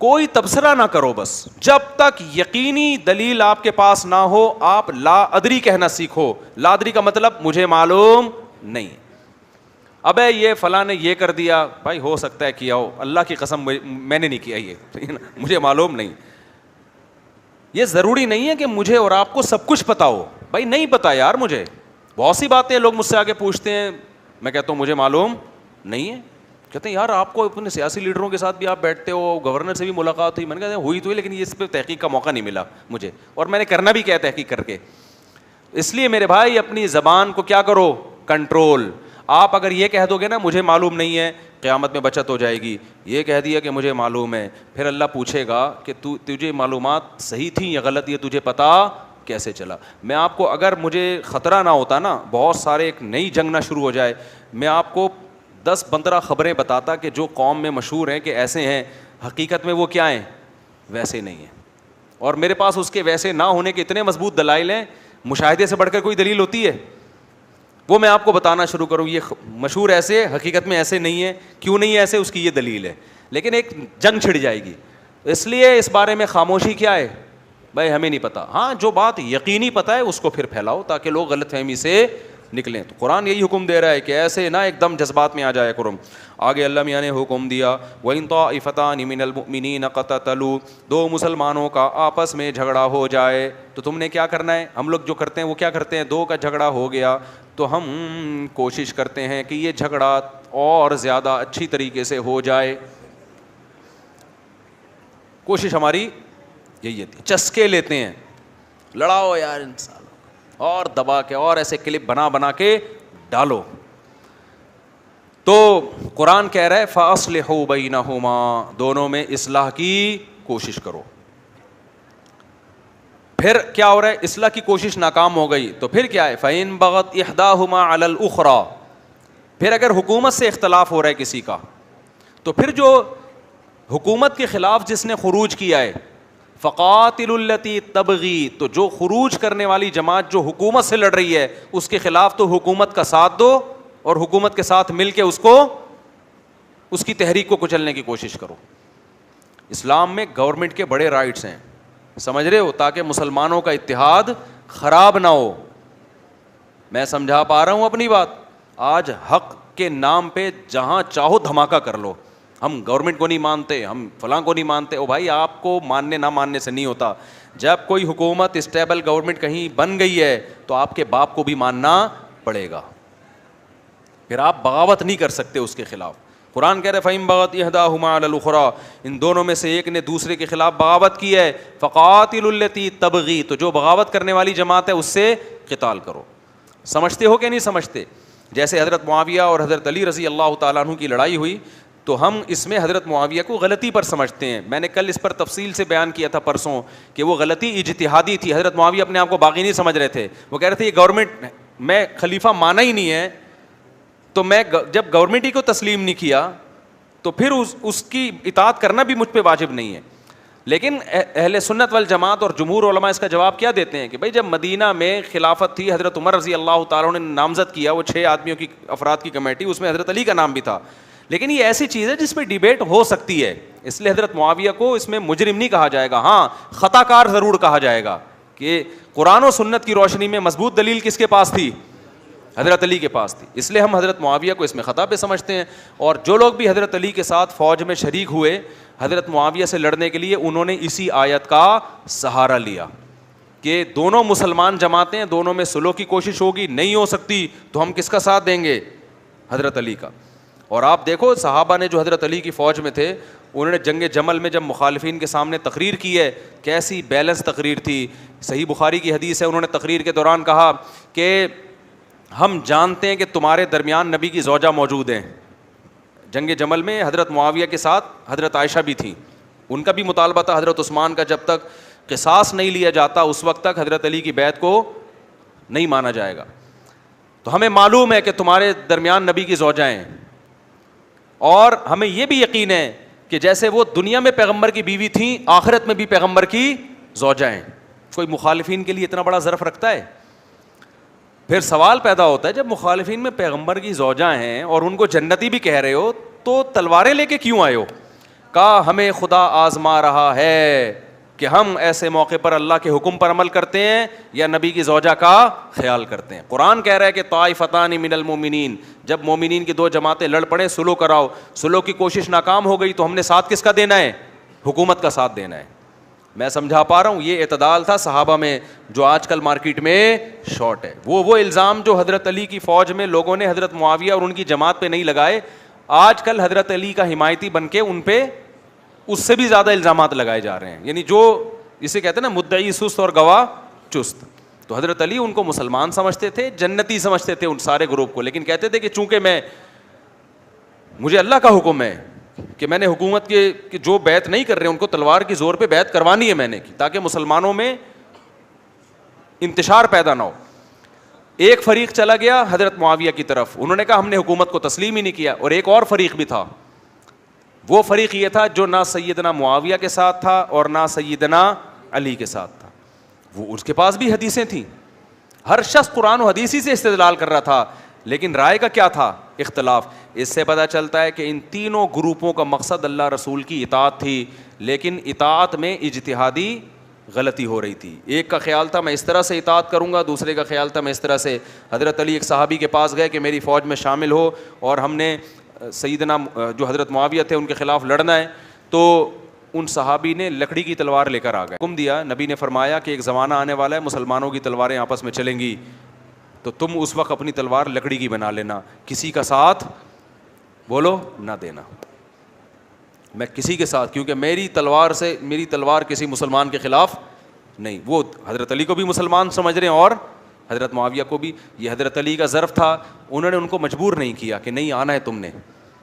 کوئی تبصرہ نہ کرو, بس جب تک یقینی دلیل آپ کے پاس نہ ہو آپ لا ادری کہنا سیکھو. لا ادری کا مطلب مجھے معلوم نہیں, ابے یہ فلاں نے یہ کر دیا, بھائی ہو سکتا ہے کیا ہو, اللہ کی قسم میں نے نہیں کیا یہ, مجھے معلوم نہیں. یہ ضروری نہیں ہے کہ مجھے اور آپ کو سب کچھ پتا ہو. بھائی نہیں پتا یار مجھے. بہت سی باتیں لوگ مجھ سے آگے پوچھتے ہیں, میں کہتا ہوں مجھے معلوم نہیں ہے. کہتے ہیں یار آپ کو اپنے سیاسی لیڈروں کے ساتھ بھی آپ بیٹھتے ہو, گورنر سے بھی ملاقات ہوئی. میں نے کہا ہوئی تو ہوئی, لیکن اس پہ تحقیق کا موقع نہیں ملا مجھے, اور میں نے کرنا بھی کیا تحقیق کر کے. اس لیے میرے بھائی اپنی زبان کو کیا کرو, کنٹرول. آپ اگر یہ کہہ دو گے نا مجھے معلوم نہیں ہے, قیامت میں بچت ہو جائے گی. یہ کہہ دیا کہ مجھے معلوم ہے, پھر اللہ پوچھے گا کہ تجھے معلومات صحیح تھیں یا غلط, یہ تجھے پتہ کیسے چلا. میں آپ کو, اگر مجھے خطرہ نہ ہوتا نا بہت سارے ایک نئی جنگ نہ شروع ہو جائے, میں آپ کو 10-15 خبریں بتاتا کہ جو قوم میں مشہور ہیں کہ ایسے ہیں, حقیقت میں وہ کیا ہیں, ویسے نہیں ہیں. اور میرے پاس اس کے ویسے نہ ہونے کے اتنے مضبوط دلائل ہیں, مشاہدے سے بڑھ کر کوئی دلیل ہوتی ہے. وہ میں آپ کو بتانا شروع کروں, یہ مشہور ایسے, حقیقت میں ایسے نہیں ہے, کیوں نہیں ہے ایسے, اس کی یہ دلیل ہے. لیکن ایک جنگ چھڑ جائے گی. اس لیے اس بارے میں خاموشی کیا ہے بھائی, ہمیں نہیں پتا. ہاں جو بات یقینی پتہ ہے اس کو پھر پھیلاؤ تاکہ لوگ غلط فہمی سے نکلیں. تو قرآن یہی حکم دے رہا ہے کہ ایسے نہ ایک دم جذبات میں آ جائے کرم. آگے اللہ میاں نے حکم دیا وَإِن طَائِفَتَانِ مِنَ الْمُؤْمِنِينَ اقْتَتَلُوا, دو مسلمانوں کا آپس میں جھگڑا ہو جائے تو تم نے کیا کرنا ہے. ہم لوگ جو کرتے ہیں وہ کیا کرتے ہیں, دو کا جھگڑا ہو گیا تو ہم کوشش کرتے ہیں کہ یہ جھگڑا اور زیادہ اچھی طریقے سے ہو جائے. کوشش ہماری یہی ہے, چسکے لیتے ہیں, لڑاؤ یار انسان اور دبا کے اور ایسے کلپ بنا کے ڈالو. تو قرآن کہہ رہا ہے فَأَصْلِحُوا بَيْنَهُمَا, دونوں میں اصلاح کی کوشش کرو. پھر کیا ہو رہا ہے, اصلاح کی کوشش ناکام ہو گئی تو پھر کیا ہے, فَإِن بَغَتْ إِحْدَاهُمَا عَلَى الْأُخْرَى, پھر اگر حکومت سے اختلاف ہو رہا ہے کسی کا, تو پھر جو حکومت کے خلاف جس نے خروج کیا ہے, فقاتل التی تبغی, تو جو خروج کرنے والی جماعت جو حکومت سے لڑ رہی ہے اس کے خلاف تو حکومت کا ساتھ دو اور حکومت کے ساتھ مل کے اس کی تحریک کو کچلنے کی کوشش کرو. اسلام میں گورنمنٹ کے بڑے رائٹس ہیں, سمجھ رہے ہو, تاکہ مسلمانوں کا اتحاد خراب نہ ہو. میں سمجھا پا رہا ہوں اپنی بات. آج حق کے نام پہ جہاں چاہو دھماکہ کر لو, ہم گورنمنٹ کو نہیں مانتے, ہم فلاں کو نہیں مانتے. او بھائی آپ کو ماننے نہ ماننے سے نہیں ہوتا. جب کوئی حکومت اسٹیبل گورنمنٹ کہیں بن گئی ہے تو آپ کے باپ کو بھی ماننا پڑے گا, پھر آپ بغاوت نہیں کر سکتے اس کے خلاف. قرآن کہہ رہے فَإِن بَغَتْ إِحْدَاهُمَا عَلَى الْأُخْرَى, ان دونوں میں سے ایک نے دوسرے کے خلاف بغاوت کی ہے, فَقَاتِلُوا الَّتِي تَبْغِي, تو جو بغاوت کرنے والی جماعت ہے اس سے قتال کرو. سمجھتے ہو کہ نہیں سمجھتے؟ جیسے حضرت معاویہ اور حضرت علی رضی اللہ تعالیٰ عنہ کی لڑائی ہوئی تو ہم اس میں حضرت معاویہ کو غلطی پر سمجھتے ہیں. میں نے کل اس پر تفصیل سے بیان کیا تھا پرسوں کہ وہ غلطی اجتہادی تھی. حضرت معاویہ اپنے آپ کو باغی نہیں سمجھ رہے تھے. وہ کہہ رہے تھے یہ گورنمنٹ, میں خلیفہ مانا ہی نہیں ہے تو میں جب گورنمنٹ ہی کو تسلیم نہیں کیا تو پھر اس کی اطاعت کرنا بھی مجھ پہ واجب نہیں ہے. لیکن اہل سنت والجماعت اور جمہور علماء اس کا جواب کیا دیتے ہیں کہ بھائی جب مدینہ میں خلافت تھی, حضرت عمر رضی اللہ تعالیٰ نے نامزد کیا, وہ 6 آدمیوں کی افراد کی کمیٹی, اس میں حضرت علی کا نام بھی تھا. لیکن یہ ایسی چیز ہے جس پہ ڈیبیٹ ہو سکتی ہے, اس لیے حضرت معاویہ کو اس میں مجرم نہیں کہا جائے گا, ہاں خطا کار ضرور کہا جائے گا کہ قرآن و سنت کی روشنی میں مضبوط دلیل کس کے پاس تھی, حضرت علی کے پاس تھی. اس لیے ہم حضرت معاویہ کو اس میں خطا پہ سمجھتے ہیں. اور جو لوگ بھی حضرت علی کے ساتھ فوج میں شریک ہوئے حضرت معاویہ سے لڑنے کے لیے, انہوں نے اسی آیت کا سہارا لیا کہ دونوں مسلمان جماعتیں, دونوں میں صلح کی کوشش ہوگی, نہیں ہو سکتی تو ہم کس کا ساتھ دیں گے, حضرت علی کا. اور آپ دیکھو صحابہ نے جو حضرت علی کی فوج میں تھے, انہوں نے جنگ جمل میں جب مخالفین کے سامنے تقریر کی ہے, کیسی بیلنس تقریر تھی. صحیح بخاری کی حدیث ہے, انہوں نے تقریر کے دوران کہا کہ ہم جانتے ہیں کہ تمہارے درمیان نبی کی زوجہ موجود ہیں. جنگ جمل میں حضرت معاویہ کے ساتھ حضرت عائشہ بھی تھیں, ان کا بھی مطالبہ تھا حضرت عثمان کا, جب تک قصاص نہیں لیا جاتا اس وقت تک حضرت علی کی بیعت کو نہیں مانا جائے گا. تو ہمیں معلوم ہے کہ تمہارے درمیان نبی کی زوجہ ہیں, اور ہمیں یہ بھی یقین ہے کہ جیسے وہ دنیا میں پیغمبر کی بیوی تھیں, آخرت میں بھی پیغمبر کی زوجہ ہیں. کوئی مخالفین کے لیے اتنا بڑا ظرف رکھتا ہے؟ پھر سوال پیدا ہوتا ہے جب مخالفین میں پیغمبر کی زوجہ ہیں اور ان کو جنتی بھی کہہ رہے ہو تو تلواریں لے کے کیوں آئے ہو؟ کہا ہمیں خدا آزما رہا ہے کہ ہم ایسے موقع پر اللہ کے حکم پر عمل کرتے ہیں یا نبی کی زوجہ کا خیال کرتے ہیں. قرآن کہہ رہا ہے کہ طائفتان من المؤمنین, جب مومنین کی 2 جماعتیں لڑ پڑے سلو کراؤ, سلو کی کوشش ناکام ہو گئی تو ہم نے ساتھ کس کا دینا ہے, حکومت کا ساتھ دینا ہے. میں سمجھا پا رہا ہوں؟ یہ اعتدال تھا صحابہ میں جو آج کل مارکیٹ میں شارٹ ہے. وہ الزام جو حضرت علی کی فوج میں لوگوں نے حضرت معاویہ اور ان کی جماعت پہ نہیں لگائے, آج کل حضرت علی کا حمایتی بن کے ان پہ اس سے بھی زیادہ الزامات لگائے جا رہے ہیں. یعنی جو جسے کہتے ہیں نا مدعی سست اور گواہ چست. تو حضرت علی ان کو مسلمان سمجھتے تھے, جنتی سمجھتے تھے ان سارے گروپ کو, لیکن کہتے تھے کہ چونکہ مجھے اللہ کا حکم ہے کہ میں نے حکومت کے جو بیعت نہیں کر رہے ان کو تلوار کی زور پہ بیعت کروانی ہے میں نے کی, تاکہ مسلمانوں میں انتشار پیدا نہ ہو. ایک فریق چلا گیا حضرت معاویہ کی طرف, انہوں نے کہا ہم نے حکومت کو تسلیم ہی نہیں کیا. اور ایک اور فریق بھی تھا, وہ فریق یہ تھا جو نہ سیدنا معاویہ کے ساتھ تھا اور نہ سیدنا علی کے ساتھ تھا. وہ اس کے پاس بھی حدیثیں تھیں, ہر شخص قرآن و حدیث ہی سے استدلال کر رہا تھا, لیکن رائے کا کیا تھا؟ اختلاف. اس سے پتہ چلتا ہے کہ ان تینوں گروپوں کا مقصد اللہ رسول کی اطاعت تھی, لیکن اطاعت میں اجتہادی غلطی ہو رہی تھی. ایک کا خیال تھا میں اس طرح سے اطاعت کروں گا, دوسرے کا خیال تھا میں اس طرح سے. حضرت علی ایک صحابی کے پاس گئے کہ میری فوج میں شامل ہو اور ہم نے سیدنا جو حضرت معاویہ تھے ان کے خلاف لڑنا ہے. تو ان صحابی نے لکڑی کی تلوار لے کر آ گئے. حکم دیا, نبی نے فرمایا کہ ایک زمانہ آنے والا ہے مسلمانوں کی تلواریں آپس میں چلیں گی, تو تم اس وقت اپنی تلوار لکڑی کی بنا لینا, کسی کا ساتھ بولو نہ دینا. میں کسی کے ساتھ, کیونکہ میری تلوار کسی مسلمان کے خلاف نہیں. وہ حضرت علی کو بھی مسلمان سمجھ رہے ہیں اور حضرت معاویہ کو بھی. یہ حضرت علی کا ظرف تھا, انہوں نے ان کو مجبور نہیں کیا کہ نہیں آنا ہے تم نے,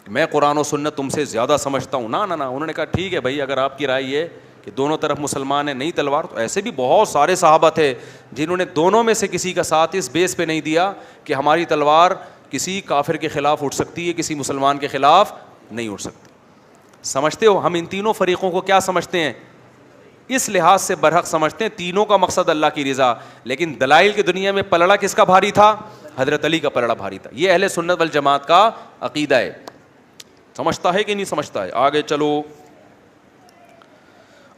میں قرآن و سنت تم سے زیادہ سمجھتا ہوں. نہ, انہوں نے کہا ٹھیک ہے بھائی, اگر آپ کی رائے یہ کہ دونوں طرف مسلمان ہیں, نہیں تلوار. تو ایسے بھی بہت سارے صحابہ تھے جنہوں نے دونوں میں سے کسی کا ساتھ اس بیس پہ نہیں دیا کہ ہماری تلوار کسی کافر کے خلاف اٹھ سکتی ہے, کسی مسلمان کے خلاف نہیں اٹھ سکتی. سمجھتے ہو ہم ان تینوں فریقوں کو کیا سمجھتے ہیں؟ اس لحاظ سے برحق سمجھتے ہیں تینوں کا مقصد اللہ کی رضا, لیکن دلائل کی دنیا میں پلڑا کس کا بھاری تھا؟ حضرت علی کا پلڑا بھاری تھا. یہ اہل سنت والجماعت کا عقیدہ ہے. سمجھتا ہے کہ نہیں سمجھتا ہے؟ آگے چلو,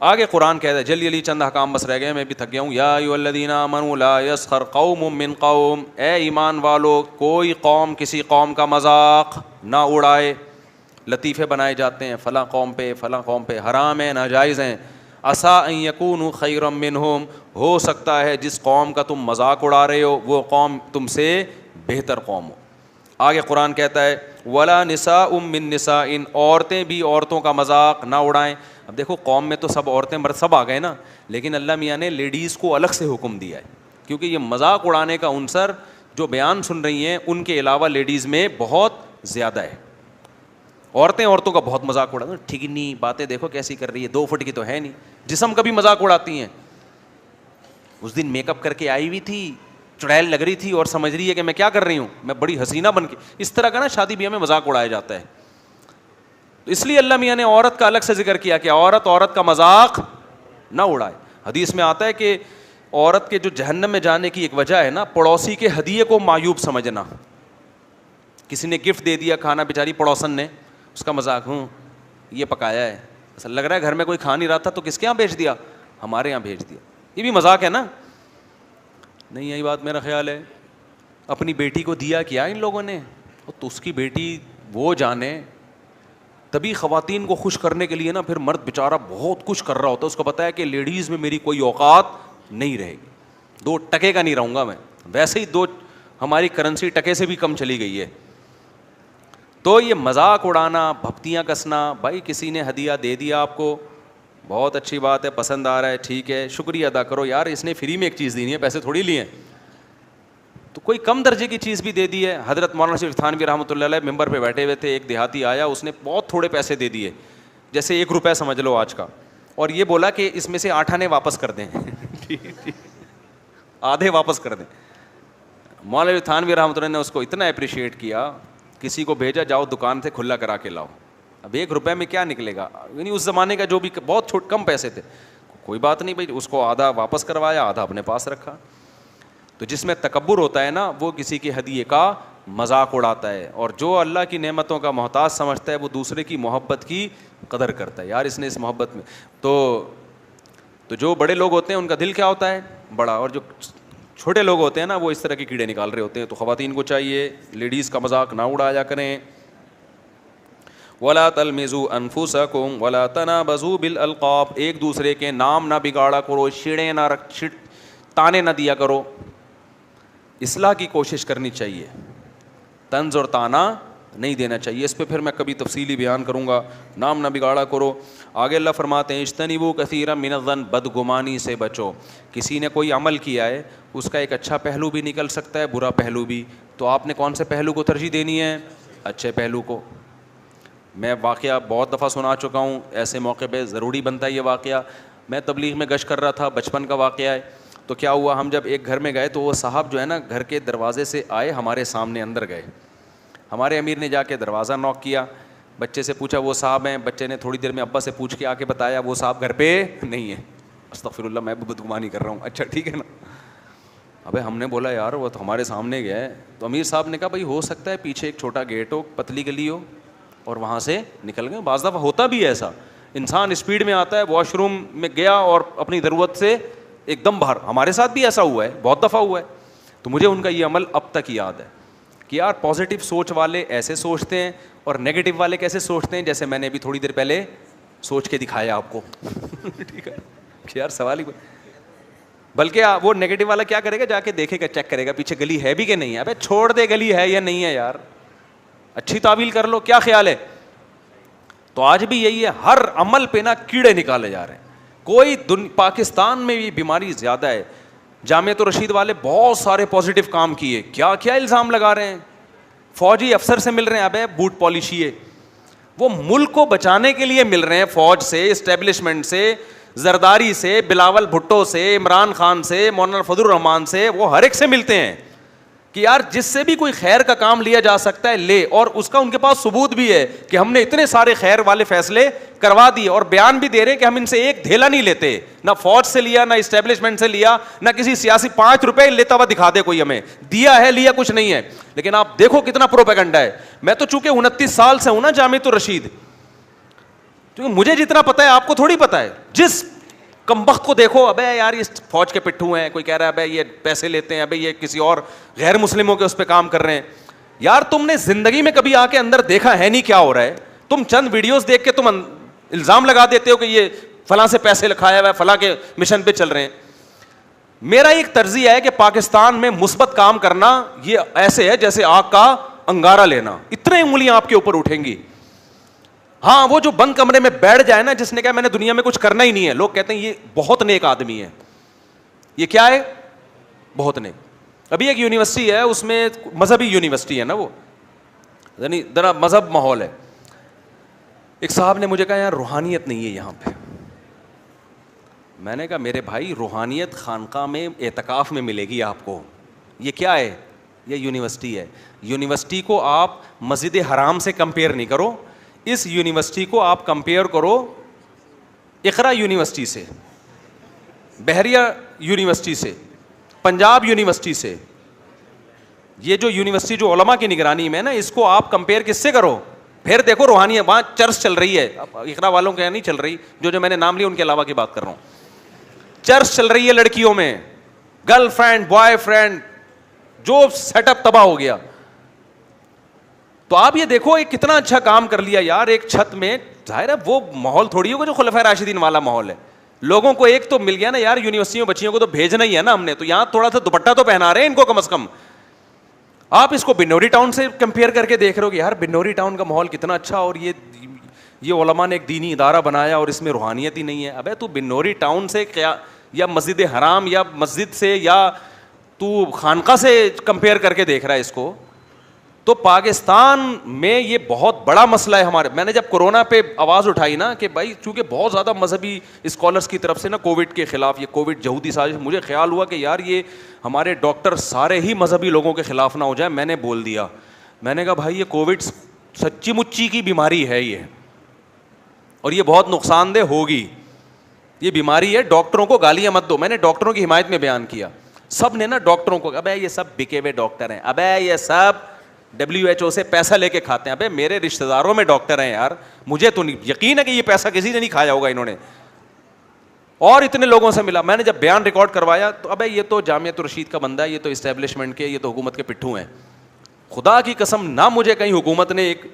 آگے قرآن کہتا ہے, جلدی جلدی چند احکام بس رہ گئے, میں بھی تھک گیا ہوں. یا ایھا الذین آمنوا لا یسخر قوم من قوم, اے ایمان والو کوئی قوم کسی قوم کا مذاق نہ اڑائے. لطیفے بنائے جاتے ہیں فلاں قوم پہ فلاں قوم پہ, حرام ہیں ناجائز ہیں. عسیٰ ان یکونوا خیرا منہم, ہو سکتا ہے جس قوم کا تم مذاق اڑا رہے ہو وہ قوم تم سے بہتر قوم ہو. آگے قرآن کہتا ہے ولا نساء من نساء, عورتیں بھی عورتوں کا مذاق نہ اڑائیں. اب دیکھو قوم میں تو سب عورتیں مرد سب آ گئے نا, لیکن اللہ میاں نے لیڈیز کو الگ سے حکم دیا ہے, کیونکہ یہ مذاق اڑانے کا عنصر جو بیان سن رہی ہیں ان کے علاوہ لیڈیز میں بہت زیادہ ہے. عورتیں عورتوں کا بہت مذاق اڑاتی ہیں, ٹھیک نہیں باتیں دیکھو کیسی کر رہی ہے, 2 فٹ کی تو ہے نہیں. جسم کا بھی مذاق اڑاتی ہیں. اس دن میک اپ کر کے آئی ہوئی تھی, چڑیل لگ رہی تھی اور سمجھ رہی ہے کہ میں کیا کر رہی ہوں, میں بڑی حسینہ بن کے. اس طرح کا نا شادی بیاہ میں مذاق اڑایا جاتا ہے. تو اس لیے اللہ میاں نے عورت کا الگ سے ذکر کیا کہ عورت کا مذاق نہ اڑائے. حدیث میں آتا ہے کہ عورت کے جو جہنم میں جانے کی ایک وجہ ہے نا, پڑوسی کے ہدیے کو معیوب سمجھنا. کسی نے گفٹ دے دیا کھانا, بیچاری پڑوسن نے اس کا مذاق, یہ پکایا ہے, ایسا لگ رہا ہے گھر میں کوئی کھا نہیں رہا تھا تو کس کے یہاں بھیج دیا, ہمارے یہاں بھیج دیا. یہ بھی مذاق ہے نا, نہیں یہی بات میرا خیال ہے. اپنی بیٹی کو دیا کیا ان لوگوں نے, تو اس کی بیٹی وہ جانے. تبھی خواتین کو خوش کرنے کے لیے نا پھر مرد بیچارہ بہت کچھ کر رہا ہوتا ہے, اس کو پتا ہے کہ لیڈیز میں میری کوئی اوقات نہیں رہے گی, 2 ٹکے کا نہیں رہوں گا میں. ویسے ہی ہماری کرنسی ٹکے سے بھی کم چلی گئی ہے. تو یہ مذاق اڑانا, بھپتیاں کسنا, بھائی کسی نے ہدیہ دے دیا آپ کو, بہت اچھی بات ہے, پسند آ رہا ہے, ٹھیک ہے, شکریہ ادا کرو یار, اس نے فری میں ایک چیز دی نہیں ہے, پیسے تھوڑی لیے ہیں. تو کوئی کم درجے کی چیز بھی دے دی ہے. حضرت مولانا شریف تھانوی رحمۃ اللہ علیہ ممبر پہ بیٹھے ہوئے تھے, ایک دیہاتی آیا, اس نے بہت تھوڑے پیسے دے دیے, جیسے 1 روپے سمجھ لو آج کا, اور یہ بولا کہ اس میں سے 8 آنے واپس کر دیں, آدھے واپس کر دیں. مولانا شریف تھانوی رحمۃ اللہ نے اس کو اتنا اپریشیٹ کیا, کسی کو بھیجا جاؤ دکان سے کھلا کرا کے لاؤ. اب 1 روپے میں کیا نکلے گا, یعنی اس زمانے کا جو بھی بہت کم پیسے تھے, کوئی بات نہیں بھائی, اس کو آدھا واپس کروایا, آدھا اپنے پاس رکھا. تو جس میں تکبر ہوتا ہے نا وہ کسی کے ہدیے کا مذاق اڑاتا ہے, اور جو اللہ کی نعمتوں کا محتاج سمجھتا ہے وہ دوسرے کی محبت کی قدر کرتا ہے. یار اس نے اس محبت میں تو جو بڑے لوگ ہوتے ہیں ان کا دل کیا ہوتا ہے, بڑا, اور جو چھوٹے لوگ ہوتے ہیں نا وہ اس طرح کے کیڑے نکال رہے ہوتے ہیں. تو خواتین کو چاہیے لیڈیز کا مذاق نہ اڑایا کریں. ولا تلمزوا انفسکم ولا تنابزوا بالالقاب, ایک دوسرے کے نام نہ بگاڑا کرو, چھڑیں نہ تانے نہ دیا کرو. اصلاح کی کوشش کرنی چاہیے, طنز اور تانا نہیں دینا چاہیے. اس پہ پھر میں کبھی تفصیلی بیان کروں گا. نام نہ بگاڑا کرو. آگے اللہ فرماتے ہیں اجتنبوا کثیرا من الظن, بدگمانی سے بچو. کسی نے کوئی عمل کیا ہے, اس کا ایک اچھا پہلو بھی نکل سکتا ہے, برا پہلو بھی, تو آپ نے کون سے پہلو کو ترجیح دینی ہے؟ اچھے پہلو کو. میں واقعہ بہت دفعہ سنا چکا ہوں, ایسے موقع پہ ضروری بنتا ہے یہ واقعہ. میں تبلیغ میں گشت کر رہا تھا, بچپن کا واقعہ ہے. تو کیا ہوا, ہم جب ایک گھر میں گئے تو وہ صاحب جو ہے نا گھر کے دروازے سے آئے, ہمارے سامنے اندر گئے. ہمارے امیر نے جا کے دروازہ نوک کیا, بچے سے پوچھا وہ صاحب ہیں. بچے نے تھوڑی دیر میں ابا سے پوچھ کے آ کے بتایا وہ صاحب گھر پہ نہیں ہے. استغفر اللہ, میں بھی بدگمانی کر رہا ہوں. اچھا ٹھیک ہے نا. ابے ہم نے بولا یار وہ تو ہمارے سامنے گیا ہے. تو امیر صاحب نے کہا بھائی ہو سکتا ہے پیچھے ایک چھوٹا گیٹ ہو, پتلی گلی ہو, اور وہاں سے نکل گئے. بعض دفعہ ہوتا بھی ایسا, انسان اسپیڈ میں آتا ہے, واش روم میں گیا اور اپنی ضرورت سے ایک دم باہر. ہمارے ساتھ بھی ایسا ہوا ہے, بہت دفعہ ہوا ہے. تو مجھے ان کا یہ عمل اب تک یاد ہے کہ یار پازیٹیو سوچ والے ایسے سوچتے ہیں, اور نیگیٹو والے کیسے سوچتے ہیں, جیسے میں نے ابھی تھوڑی دیر پہلے سوچ کے دکھایا آپ کو. ٹھیک ہے کہ یار سوال ہی, بلکہ وہ نیگیٹو والا کیا کرے گا, جا کے دیکھے گا, چیک کرے گا پیچھے گلی ہے بھی کہ نہیں ہے. ابے چھوڑ دے گلی ہے یا نہیں ہے یار, اچھی تعویل کر لو, کیا خیال ہے. تو آج بھی یہی ہے, ہر عمل پہ نا کیڑے نکالے جا رہے ہیں. کوئی پاکستان میں بھی بیماری زیادہ ہے. جامعۃ الرشید والے بہت سارے پازیٹیو کام کیے, کیا کیا الزام لگا رہے ہیں. فوجی افسر سے مل رہے ہیں, ابے بوٹ پالشیے. وہ ملک کو بچانے کے لیے مل رہے ہیں, فوج سے, اسٹیبلشمنٹ سے, زرداری سے, بلاول بھٹو سے, عمران خان سے, مولانا فضل الرحمان سے, وہ ہر ایک سے ملتے ہیں کہ یار جس سے بھی کوئی خیر کا کام لیا جا سکتا ہے لے. اور اس کا ان کے پاس ثبوت بھی ہے کہ ہم نے اتنے سارے خیر والے فیصلے کروا دیے, اور بیان بھی دے رہے کہ ہم ان سے ایک دھیلا نہیں لیتے, نہ فوج سے لیا, نہ اسٹیبلشمنٹ سے لیا, نہ کسی سیاسی 5 روپے لیتا ہوا دکھا دے کوئی ہمیں, دیا ہے لیا کچھ نہیں ہے. لیکن آپ دیکھو کتنا پروپیگنڈا ہے. میں تو چونکہ 29 سال سے ہوں نا جامعۃ الرشید, کیونکہ مجھے جتنا پتا ہے آپ کو تھوڑی پتا ہے. جس کمبخت کو دیکھو, ابے یار یہ فوج کے پٹھو ہیں, کوئی کہہ رہا ہے ابے یہ پیسے لیتے ہیں, ابے یہ کسی اور غیر مسلموں کے اس پہ کام کر رہے ہیں. یار تم نے زندگی میں کبھی آ کے اندر دیکھا ہے نہیں کیا ہو رہا ہے. تم چند ویڈیوز دیکھ کے تم الزام لگا دیتے ہو کہ یہ فلاں سے پیسے لکھایا ہوا ہے, فلاں کے مشن پہ چل رہے ہیں. میرا ایک طرزیہ ہے کہ پاکستان میں مثبت کام کرنا یہ ایسے ہے جیسے آگ کا انگارہ لینا, اتنے انگلیاں آپ کے اوپر اٹھیں گی. ہاں وہ جو بند کمرے میں بیٹھ جائے نا, جس نے کہا میں نے دنیا میں کچھ کرنا ہی نہیں ہے, لوگ کہتے ہیں یہ بہت نیک آدمی ہے. یہ کیا ہے؟ بہت نیک. ابھی ایک یونیورسٹی ہے, اس میں مذہبی یونیورسٹی ہے نا, وہ یعنی ذرا مذہب ماحول ہے. ایک صاحب نے مجھے کہا یار روحانیت نہیں ہے یہاں پہ. میں نے کہا میرے بھائی روحانیت خانقاہ میں اعتکاف میں ملے گی آپ کو. یہ کیا ہے؟ یہ یونیورسٹی ہے. یونیورسٹی کو آپ مسجد حرام سے کمپیئر نہیں کرو, اس یونیورسٹی کو آپ کمپیئر کرو اقرا یونیورسٹی سے, بحریہ یونیورسٹی سے, پنجاب یونیورسٹی سے. یہ جو یونیورسٹی جو علماء کی نگرانی میں ہے نا, اس کو آپ کمپیئر کس سے کرو, پھر دیکھو روحانیت. وہاں چرچ چل رہی ہے, اقرا والوں کے نہیں چل رہی, جو میں نے نام لیا ان کے علاوہ کی بات کر رہا ہوں. چرچ چل رہی ہے لڑکیوں میں, گرل فرینڈ بوائے فرینڈ, جو سیٹ اپ تباہ ہو گیا. تو آپ یہ دیکھو ایک کتنا اچھا کام کر لیا یار ایک چھت میں. ظاہر ہے وہ ماحول تھوڑی ہوگا جو خلفائے راشدین والا ماحول ہے. لوگوں کو ایک تو مل گیا نا یار, یونیورسٹیوں بچیوں کو تو بھیجنا ہی ہے نا ہم نے, تو یہاں تھوڑا سا دوپٹہ تو پہنا رہے ہیں ان کو کم از کم. آپ اس کو بنوری ٹاؤن سے کمپیئر کر کے دیکھ رہے ہو کہ یار بنوری ٹاؤن کا ماحول کتنا اچھا, اور یہ علماء نے ایک دینی ادارہ بنایا اور اس میں روحانیت ہی نہیں ہے. ابے تو بنوری ٹاؤن سے کیا, یا مسجد حرام یا مسجد سے, یا تو خانقاہ سے کمپیئر کر کے دیکھ رہا ہے اس کو. تو پاکستان میں یہ بہت بڑا مسئلہ ہے ہمارے. میں نے جب کورونا پہ آواز اٹھائی نا کہ بھائی چونکہ بہت زیادہ مذہبی اسکالرس کی طرف سے نا کووڈ کے خلاف, یہ کووڈ یہودی سازش, مجھے خیال ہوا کہ یار یہ ہمارے ڈاکٹر سارے ہی مذہبی لوگوں کے خلاف نہ ہو جائے. میں نے بول دیا, میں نے کہا بھائی یہ کووڈ سچی مچی کی بیماری ہے یہ, اور یہ بہت نقصان دہ ہوگی. یہ بیماری ہے, ڈاکٹروں کو گالیاں مت دو. میں نے ڈاکٹروں کی حمایت میں بیان کیا. سب نے نا ڈاکٹروں کو, ابے یہ سب بکے ہوئے ڈاکٹر ہیں, ابے یہ سب WHO سے پیسہ لے کے کھاتے ہیں. ابے میرے رشتہ داروں میں ڈاکٹر ہیں یار, مجھے تو نہیں یقین ہے کہ یہ پیسہ کسی نے نہیں کھایا ہوگا انہوں نے. اور اتنے لوگوں سے ملا, میں نے جب بیان ریکارڈ کروایا تو ابے یہ تو جامعۃ الرشید کا بندہ ہے, یہ تو اسٹیبلشمنٹ کے, یہ تو حکومت کے پٹھو ہیں. خدا کی قسم نہ مجھے کہیں حکومت نے ایک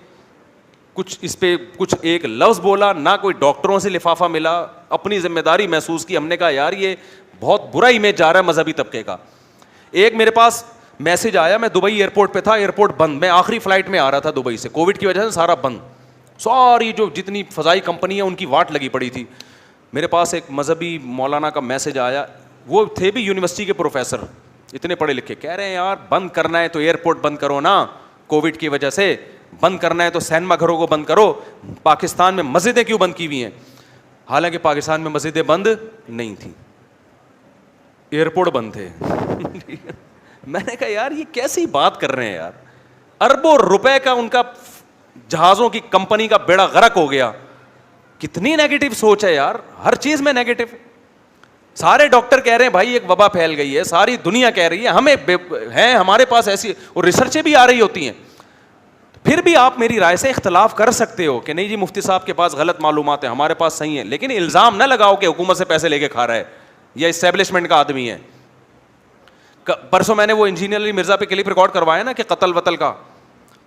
کچھ اس پہ کچھ ایک لفظ بولا نہ, کوئی ڈاکٹروں سے لفافہ ملا, اپنی ذمہ داری محسوس کی. ہم نے کہا یار یہ بہت برا امیج جا رہا ہے مذہبی طبقے کا. ایک میرے پاس میسج آیا, میں دبئی ایئرپورٹ پہ تھا, ایئرپورٹ بند, میں آخری فلائٹ میں آ رہا تھا دبئی سے, کووڈ کی وجہ سے سارا بند, ساری جو جتنی فضائی کمپنی ہیں ان کی واٹ لگی پڑی تھی. میرے پاس ایک مذہبی مولانا کا میسج آیا, وہ تھے بھی یونیورسٹی کے پروفیسر, اتنے پڑھے لکھے, کہہ رہے ہیں یار بند کرنا ہے تو ایئرپورٹ بند کرو نا, کووڈ کی وجہ سے بند کرنا ہے تو سینما گھروں کو بند کرو, پاکستان میں مسجدیں کیوں بند کی ہوئی ہیں؟ حالانکہ پاکستان میں مسجدیں بند نہیں تھیں, ایئرپورٹ بند تھے. میں نے کہا یار یہ کیسی بات کر رہے ہیں یار, اربوں روپے کا ان کا جہازوں کی کمپنی کا بیڑا غرق ہو گیا. کتنی نیگیٹو سوچ ہے یار, ہر چیز میں نیگیٹو. سارے ڈاکٹر کہہ رہے ہیں بھائی ایک وبا پھیل گئی ہے, ساری دنیا کہہ رہی ہے, ہمیں ہیں ہمارے پاس ایسی, اور ریسرچیں بھی آ رہی ہوتی ہیں. پھر بھی آپ میری رائے سے اختلاف کر سکتے ہو کہ نہیں جی مفتی صاحب کے پاس غلط معلومات ہیں, ہمارے پاس صحیح ہیں, لیکن الزام نہ لگاؤ کہ حکومت سے پیسے لے کے کھا رہا ہے یا اسٹیبلشمنٹ کا آدمی ہے. پرسوں میں نے وہ انجینئر علی مرزا پہ کلپ ریکارڈ کروایا نا کہ قتل وتل کا,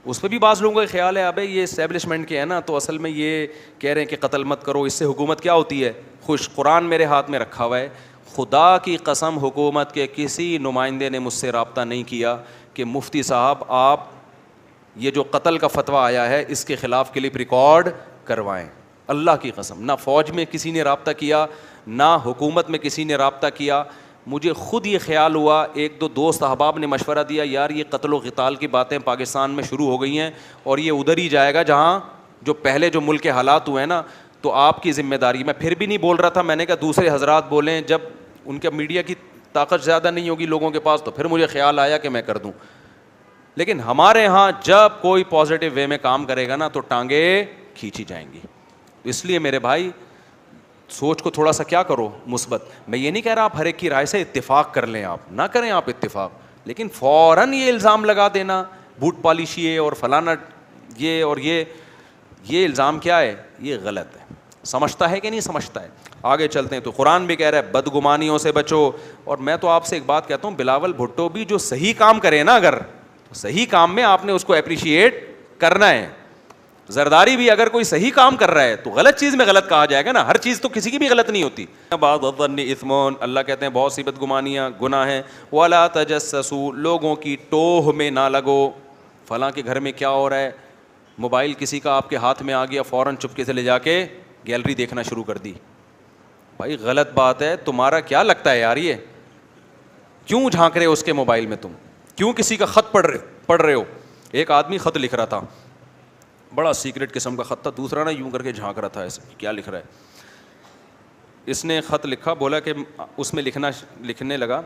اس پہ بھی بعض لوگوں کا خیال ہے ابے یہ اسٹیبلشمنٹ کے ہے نا, تو اصل میں یہ کہہ رہے ہیں کہ قتل مت کرو, اس سے حکومت کیا ہوتی ہے خوش. قرآن میرے ہاتھ میں رکھا ہوا ہے, خدا کی قسم حکومت کے کسی نمائندے نے مجھ سے رابطہ نہیں کیا کہ مفتی صاحب آپ یہ جو قتل کا فتویٰ آیا ہے اس کے خلاف کلپ ریکارڈ کروائیں. اللہ کی قسم, نہ فوج میں کسی نے رابطہ کیا, نہ حکومت میں کسی نے رابطہ کیا. مجھے خود یہ خیال ہوا, ایک دو دوست احباب نے مشورہ دیا یار یہ قتل و قتال کی باتیں پاکستان میں شروع ہو گئی ہیں اور یہ ادھر ہی جائے گا جہاں جو پہلے جو ملک کے حالات ہوئے ہیں نا, تو آپ کی ذمہ داری. میں پھر بھی نہیں بول رہا تھا, میں نے کہا دوسرے حضرات بولیں, جب ان کے میڈیا کی طاقت زیادہ نہیں ہوگی لوگوں کے پاس تو پھر مجھے خیال آیا کہ میں کر دوں. لیکن ہمارے ہاں جب کوئی پازیٹیو وے میں کام کرے گا نا تو ٹانگیں کھینچی جائیں گی. اس لیے میرے بھائی سوچ کو تھوڑا سا کیا کرو مثبت. میں یہ نہیں کہہ رہا آپ ہر ایک کی رائے سے اتفاق کر لیں, آپ نہ کریں آپ اتفاق, لیکن فوراً یہ الزام لگا دینا بوٹ پالش یہ اور فلانا یہ اور یہ الزام کیا ہے, یہ غلط ہے. سمجھتا ہے کہ نہیں سمجھتا ہے؟ آگے چلتے ہیں. تو قرآن بھی کہہ رہا ہے بدگمانیوں سے بچو. اور میں تو آپ سے ایک بات کہتا ہوں, بلاول بھٹو بھی جو صحیح کام کرے نا, اگر صحیح کام میں آپ نے اس کو اپریشیٹ کرنا ہے. زرداری بھی اگر کوئی صحیح کام کر رہا ہے تو غلط چیز میں غلط کہا جائے گا نا, ہر چیز تو کسی کی بھی غلط نہیں ہوتی. بعض الظن اثم, اللہ کہتے ہیں بہت سی بدگمانیاں گناہ ہیں. ولا تجسسوا, لوگوں کی ٹوہ میں نہ لگو. فلاں کے گھر میں کیا ہو رہا ہے, موبائل کسی کا آپ کے ہاتھ میں آ گیا, فوراً چپکے سے لے جا کے گیلری دیکھنا شروع کر دی. بھائی غلط بات ہے, تمہارا کیا لگتا ہے یار یہ کیوں جھانک رہے ہو اس کے موبائل میں, تم کیوں کسی کا خط پڑھ رہے ہو. ایک آدمی خط لکھ رہا تھا, بڑا سیکرٹ قسم کا خط تھا, دوسرا نا یوں کر کے جھانک رہا تھا ایسے کیا لکھ رہا ہے. اس نے خط لکھا, بولا کہ اس میں لکھنے لگا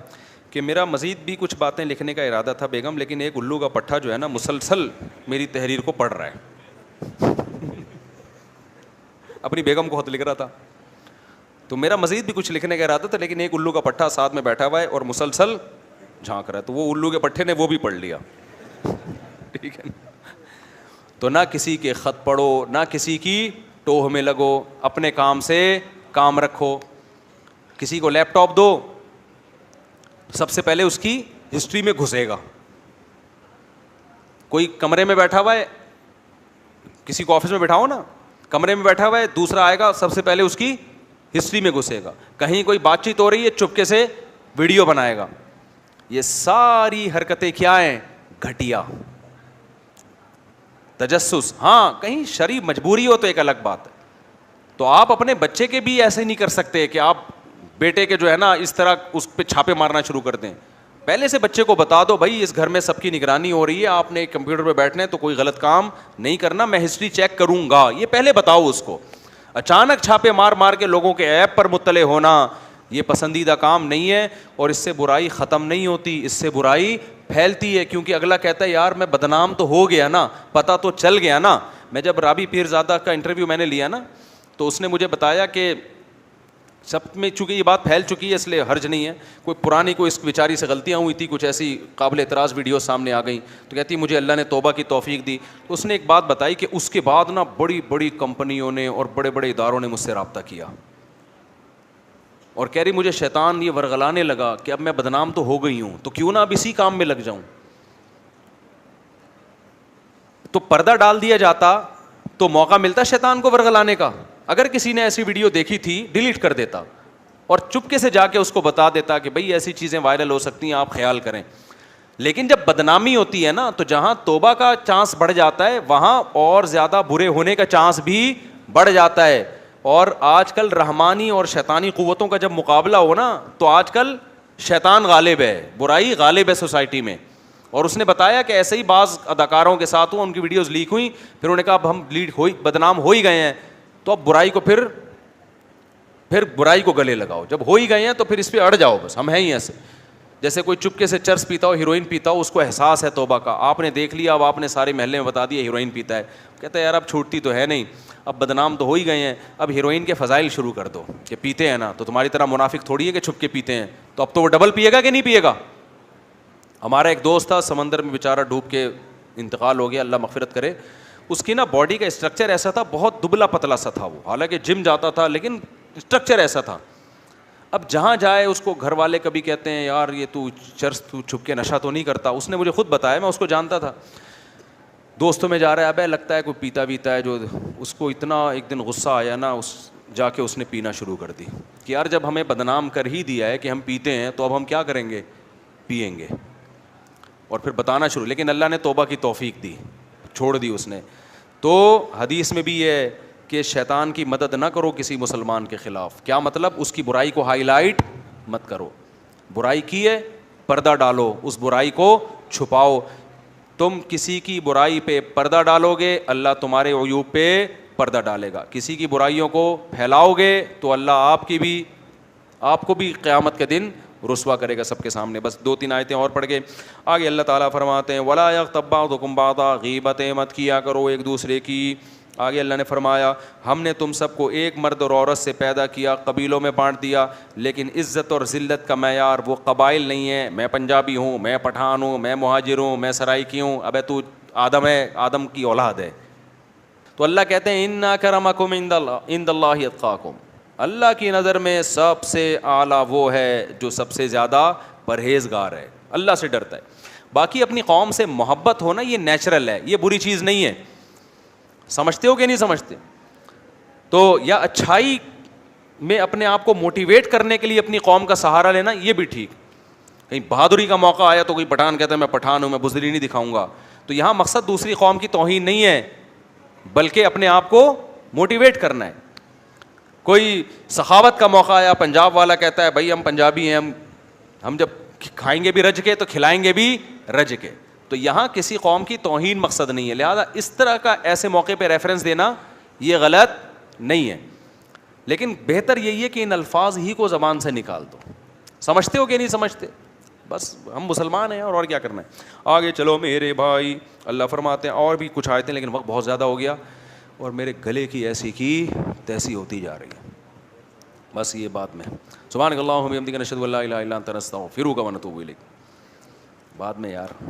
کہ میرا مزید بھی کچھ باتیں لکھنے کا ارادہ تھا بیگم, لیکن ایک الو کا پٹھا جو ہے نا مسلسل میری تحریر کو پڑھ رہا ہے. اپنی بیگم کو خط لکھ رہا تھا, تو میرا مزید بھی کچھ لکھنے کا ارادہ تھا, لیکن ایک الو کا پٹھا ساتھ میں بیٹھا ہوا ہے اور مسلسل جھانک رہا ہے. تو وہ الو کے پٹھے نے وہ بھی پڑھ لیا. ٹھیک ہے, تو نہ کسی کے خط پڑھو, نہ کسی کی ٹوہ میں لگو, اپنے کام سے کام رکھو. کسی کو لیپ ٹاپ دو, سب سے پہلے اس کی ہسٹری میں گھسے گا. کوئی کمرے میں بیٹھا ہوا ہے, کسی کو آفس میں بیٹھاؤ نا, کمرے میں بیٹھا ہوا ہے, دوسرا آئے گا سب سے پہلے اس کی ہسٹری میں گھسے گا. کہیں کوئی بات چیت ہو رہی ہے, چپکے سے ویڈیو بنائے گا. یہ ساری حرکتیں کیا ہیں, گھٹیا. تجسس, ہاں کہیں شرعی مجبوری ہو تو ایک الگ بات ہے. تو آپ اپنے بچے کے بھی ایسے نہیں کر سکتے کہ آپ بیٹے کے جو ہے نا اس طرح اس پہ چھاپے مارنا شروع کر دیں. پہلے سے بچے کو بتا دو بھائی اس گھر میں سب کی نگرانی ہو رہی ہے, آپ نے کمپیوٹر پہ بیٹھنا ہے تو کوئی غلط کام نہیں کرنا, میں ہسٹری چیک کروں گا, یہ پہلے بتاؤ اس کو. اچانک چھاپے مار کے لوگوں کے ایپ پر مطلع ہونا یہ پسندیدہ کام نہیں ہے, اور اس سے برائی ختم نہیں ہوتی, اس سے برائی پھیلتی ہے. کیونکہ اگلا کہتا ہے یار میں بدنام تو ہو گیا نا, پتہ تو چل گیا نا. میں جب رابی پیرزادہ کا انٹرویو میں نے لیا نا, تو اس نے مجھے بتایا کہ سب میں چونکہ یہ بات پھیل چکی ہے اس لیے حرج نہیں ہے, کوئی پرانی کوئی اس بیچاری سے غلطیاں ہوئی تھی, کچھ ایسی قابل اعتراض ویڈیو سامنے آ گئیں, تو کہتی مجھے اللہ نے توبہ کی توفیق دی. تو اس نے ایک بات بتائی کہ اس کے بعد نا بڑی بڑی کمپنیوں نے اور بڑے بڑے اداروں نے مجھ سے رابطہ کیا, اور کہہ رہی مجھے شیطان یہ ورغلانے لگا کہ اب میں بدنام تو ہو گئی ہوں تو کیوں نہ اب اسی کام میں لگ جاؤں. تو پردہ ڈال دیا جاتا, تو موقع ملتا ہے شیطان کو ورغلانے کا. اگر کسی نے ایسی ویڈیو دیکھی تھی ڈیلیٹ کر دیتا اور چپکے سے جا کے اس کو بتا دیتا کہ بھئی ایسی چیزیں وائرل ہو سکتی ہیں, آپ خیال کریں. لیکن جب بدنامی ہوتی ہے نا, تو جہاں توبہ کا چانس بڑھ جاتا ہے وہاں اور زیادہ برے ہونے کا چانس بھی بڑھ جاتا ہے. اور آج کل رحمانی اور شیطانی قوتوں کا جب مقابلہ ہو نا, تو آج کل شیطان غالب ہے, برائی غالب ہے سوسائٹی میں. اور اس نے بتایا کہ ایسے ہی بعض اداکاروں کے ساتھ ہوا, ان کی ویڈیوز لیک ہوئیں, پھر انہوں نے کہا اب ہم بدنام ہو ہی گئے ہیں, تو اب برائی کو پھر برائی کو گلے لگاؤ. جب ہو ہی گئے ہیں تو پھر اس پہ اڑ جاؤ, بس ہم ہیں ہی ایسے. جیسے کوئی چپکے سے چرس پیتا ہو, ہیروئن پیتا ہو, اس کو احساس ہے توبہ کا, آپ نے دیکھ لیا, اب آپ نے سارے محلے میں بتا دیا ہیروئن پیتا ہے, کہتا ہے یار اب چھوٹتی تو ہے نہیں, اب بدنام تو ہو ہی گئے ہیں, اب ہیروئن کے فضائل شروع کر دو کہ پیتے ہیں نا, تو تمہاری طرح منافق تھوڑی ہے کہ چھپ کے پیتے ہیں, تو اب تو وہ ڈبل پیے گا کہ نہیں پیے گا. ہمارا ایک دوست تھا, سمندر میں بیچارہ ڈوب کے انتقال ہو گیا, اللہ مغفرت کرے. اس کی نا باڈی کا اسٹرکچر ایسا تھا, بہت دبلا پتلا سا تھا وہ, حالانکہ جم جاتا تھا لیکن اسٹرکچر ایسا تھا. اب جہاں جائے اس کو گھر والے کبھی کہتے ہیں یار یہ تو چھپ کے نشہ تو نہیں کرتا. اس نے مجھے خود بتایا, میں اس کو جانتا تھا, دوستوں میں جا رہا ہے, ابے لگتا ہے کوئی پیتا ویتا ہے. جو اس کو اتنا ایک دن غصہ آیا نا, جا کے اس نے پینا شروع کر دی کہ یار جب ہمیں بدنام کر ہی دیا ہے کہ ہم پیتے ہیں, تو اب ہم کیا کریں گے, پئیں گے. اور پھر بتانا شروع, لیکن اللہ نے توبہ کی توفیق دی, چھوڑ دی اس نے. تو حدیث میں بھی یہ ہے کہ شیطان کی مدد نہ کرو کسی مسلمان کے خلاف. کیا مطلب, اس کی برائی کو ہائی لائٹ مت کرو. برائی کی ہے, پردہ ڈالو, اس برائی کو چھپاؤ. تم کسی کی برائی پہ پردہ ڈالو گے, اللہ تمہارے عیوب پہ پردہ ڈالے گا. کسی کی برائیوں کو پھیلاؤ گے تو اللہ آپ کو بھی قیامت کے دن رسوا کرے گا سب کے سامنے. بس 2-3 آیتیں اور پڑھ کے آگے اللہ تعالیٰ فرماتے ہیں وَلَا يَغْتَب بَعْضُكُمْ بَعْضًا, غیبتیں مت کیا کرو ایک دوسرے کی. آگے اللہ نے فرمایا ہم نے تم سب کو ایک مرد اور عورت سے پیدا کیا, قبیلوں میں بانٹ دیا, لیکن عزت اور ذلت کا معیار وہ قبائل نہیں ہے. میں پنجابی ہوں, میں پٹھان ہوں, میں مہاجر ہوں, میں سرائکی ہوں, ابے تو آدم ہے, آدم کی اولاد ہے. تو اللہ کہتے ہیں اِنَّ أَكْرَمَكُمْ عِندَ اللَّهِ أَتْقَاكُمْ, اللہ کی نظر میں سب سے اعلیٰ وہ ہے جو سب سے زیادہ پرہیزگار ہے, اللہ سے ڈرتا ہے. باقی اپنی قوم سے محبت ہونا یہ نیچرل ہے, یہ بری چیز نہیں ہے. سمجھتے ہو کہ نہیں سمجھتے؟ تو یا اچھائی میں اپنے آپ کو موٹیویٹ کرنے کے لیے اپنی قوم کا سہارا لینا یہ بھی ٹھیک. کہیں بہادری کا موقع آیا تو کوئی پٹھان کہتا ہے میں پٹھان ہوں, میں بزدلی نہیں دکھاؤں گا, تو یہاں مقصد دوسری قوم کی توہین نہیں ہے بلکہ اپنے آپ کو موٹیویٹ کرنا ہے. کوئی سخاوت کا موقع آیا, پنجاب والا کہتا ہے بھائی ہم پنجابی ہیں, ہم جب کھائیں گے بھی رج کے تو کھلائیں گے بھی رج کے. تو یہاں کسی قوم کی توہین مقصد نہیں ہے, لہذا اس طرح کا ایسے موقع پہ ریفرنس دینا یہ غلط نہیں ہے. لیکن بہتر یہی ہے کہ ان الفاظ ہی کو زبان سے نکال دو. سمجھتے ہو کہ نہیں سمجھتے؟ بس ہم مسلمان ہیں اور کیا کرنا ہے. آگے چلو میرے بھائی, اللہ فرماتے ہیں اور بھی کچھ آیتیں, لیکن وقت بہت زیادہ ہو گیا اور میرے گلے کی ایسی کی تیسی ہوتی جا رہی ہے. بس یہ بات میں سبحانک اللہم و بحمدک نشہد ان لا الہ الا انت نستغفرک و نتوب الیک. بعد میں یار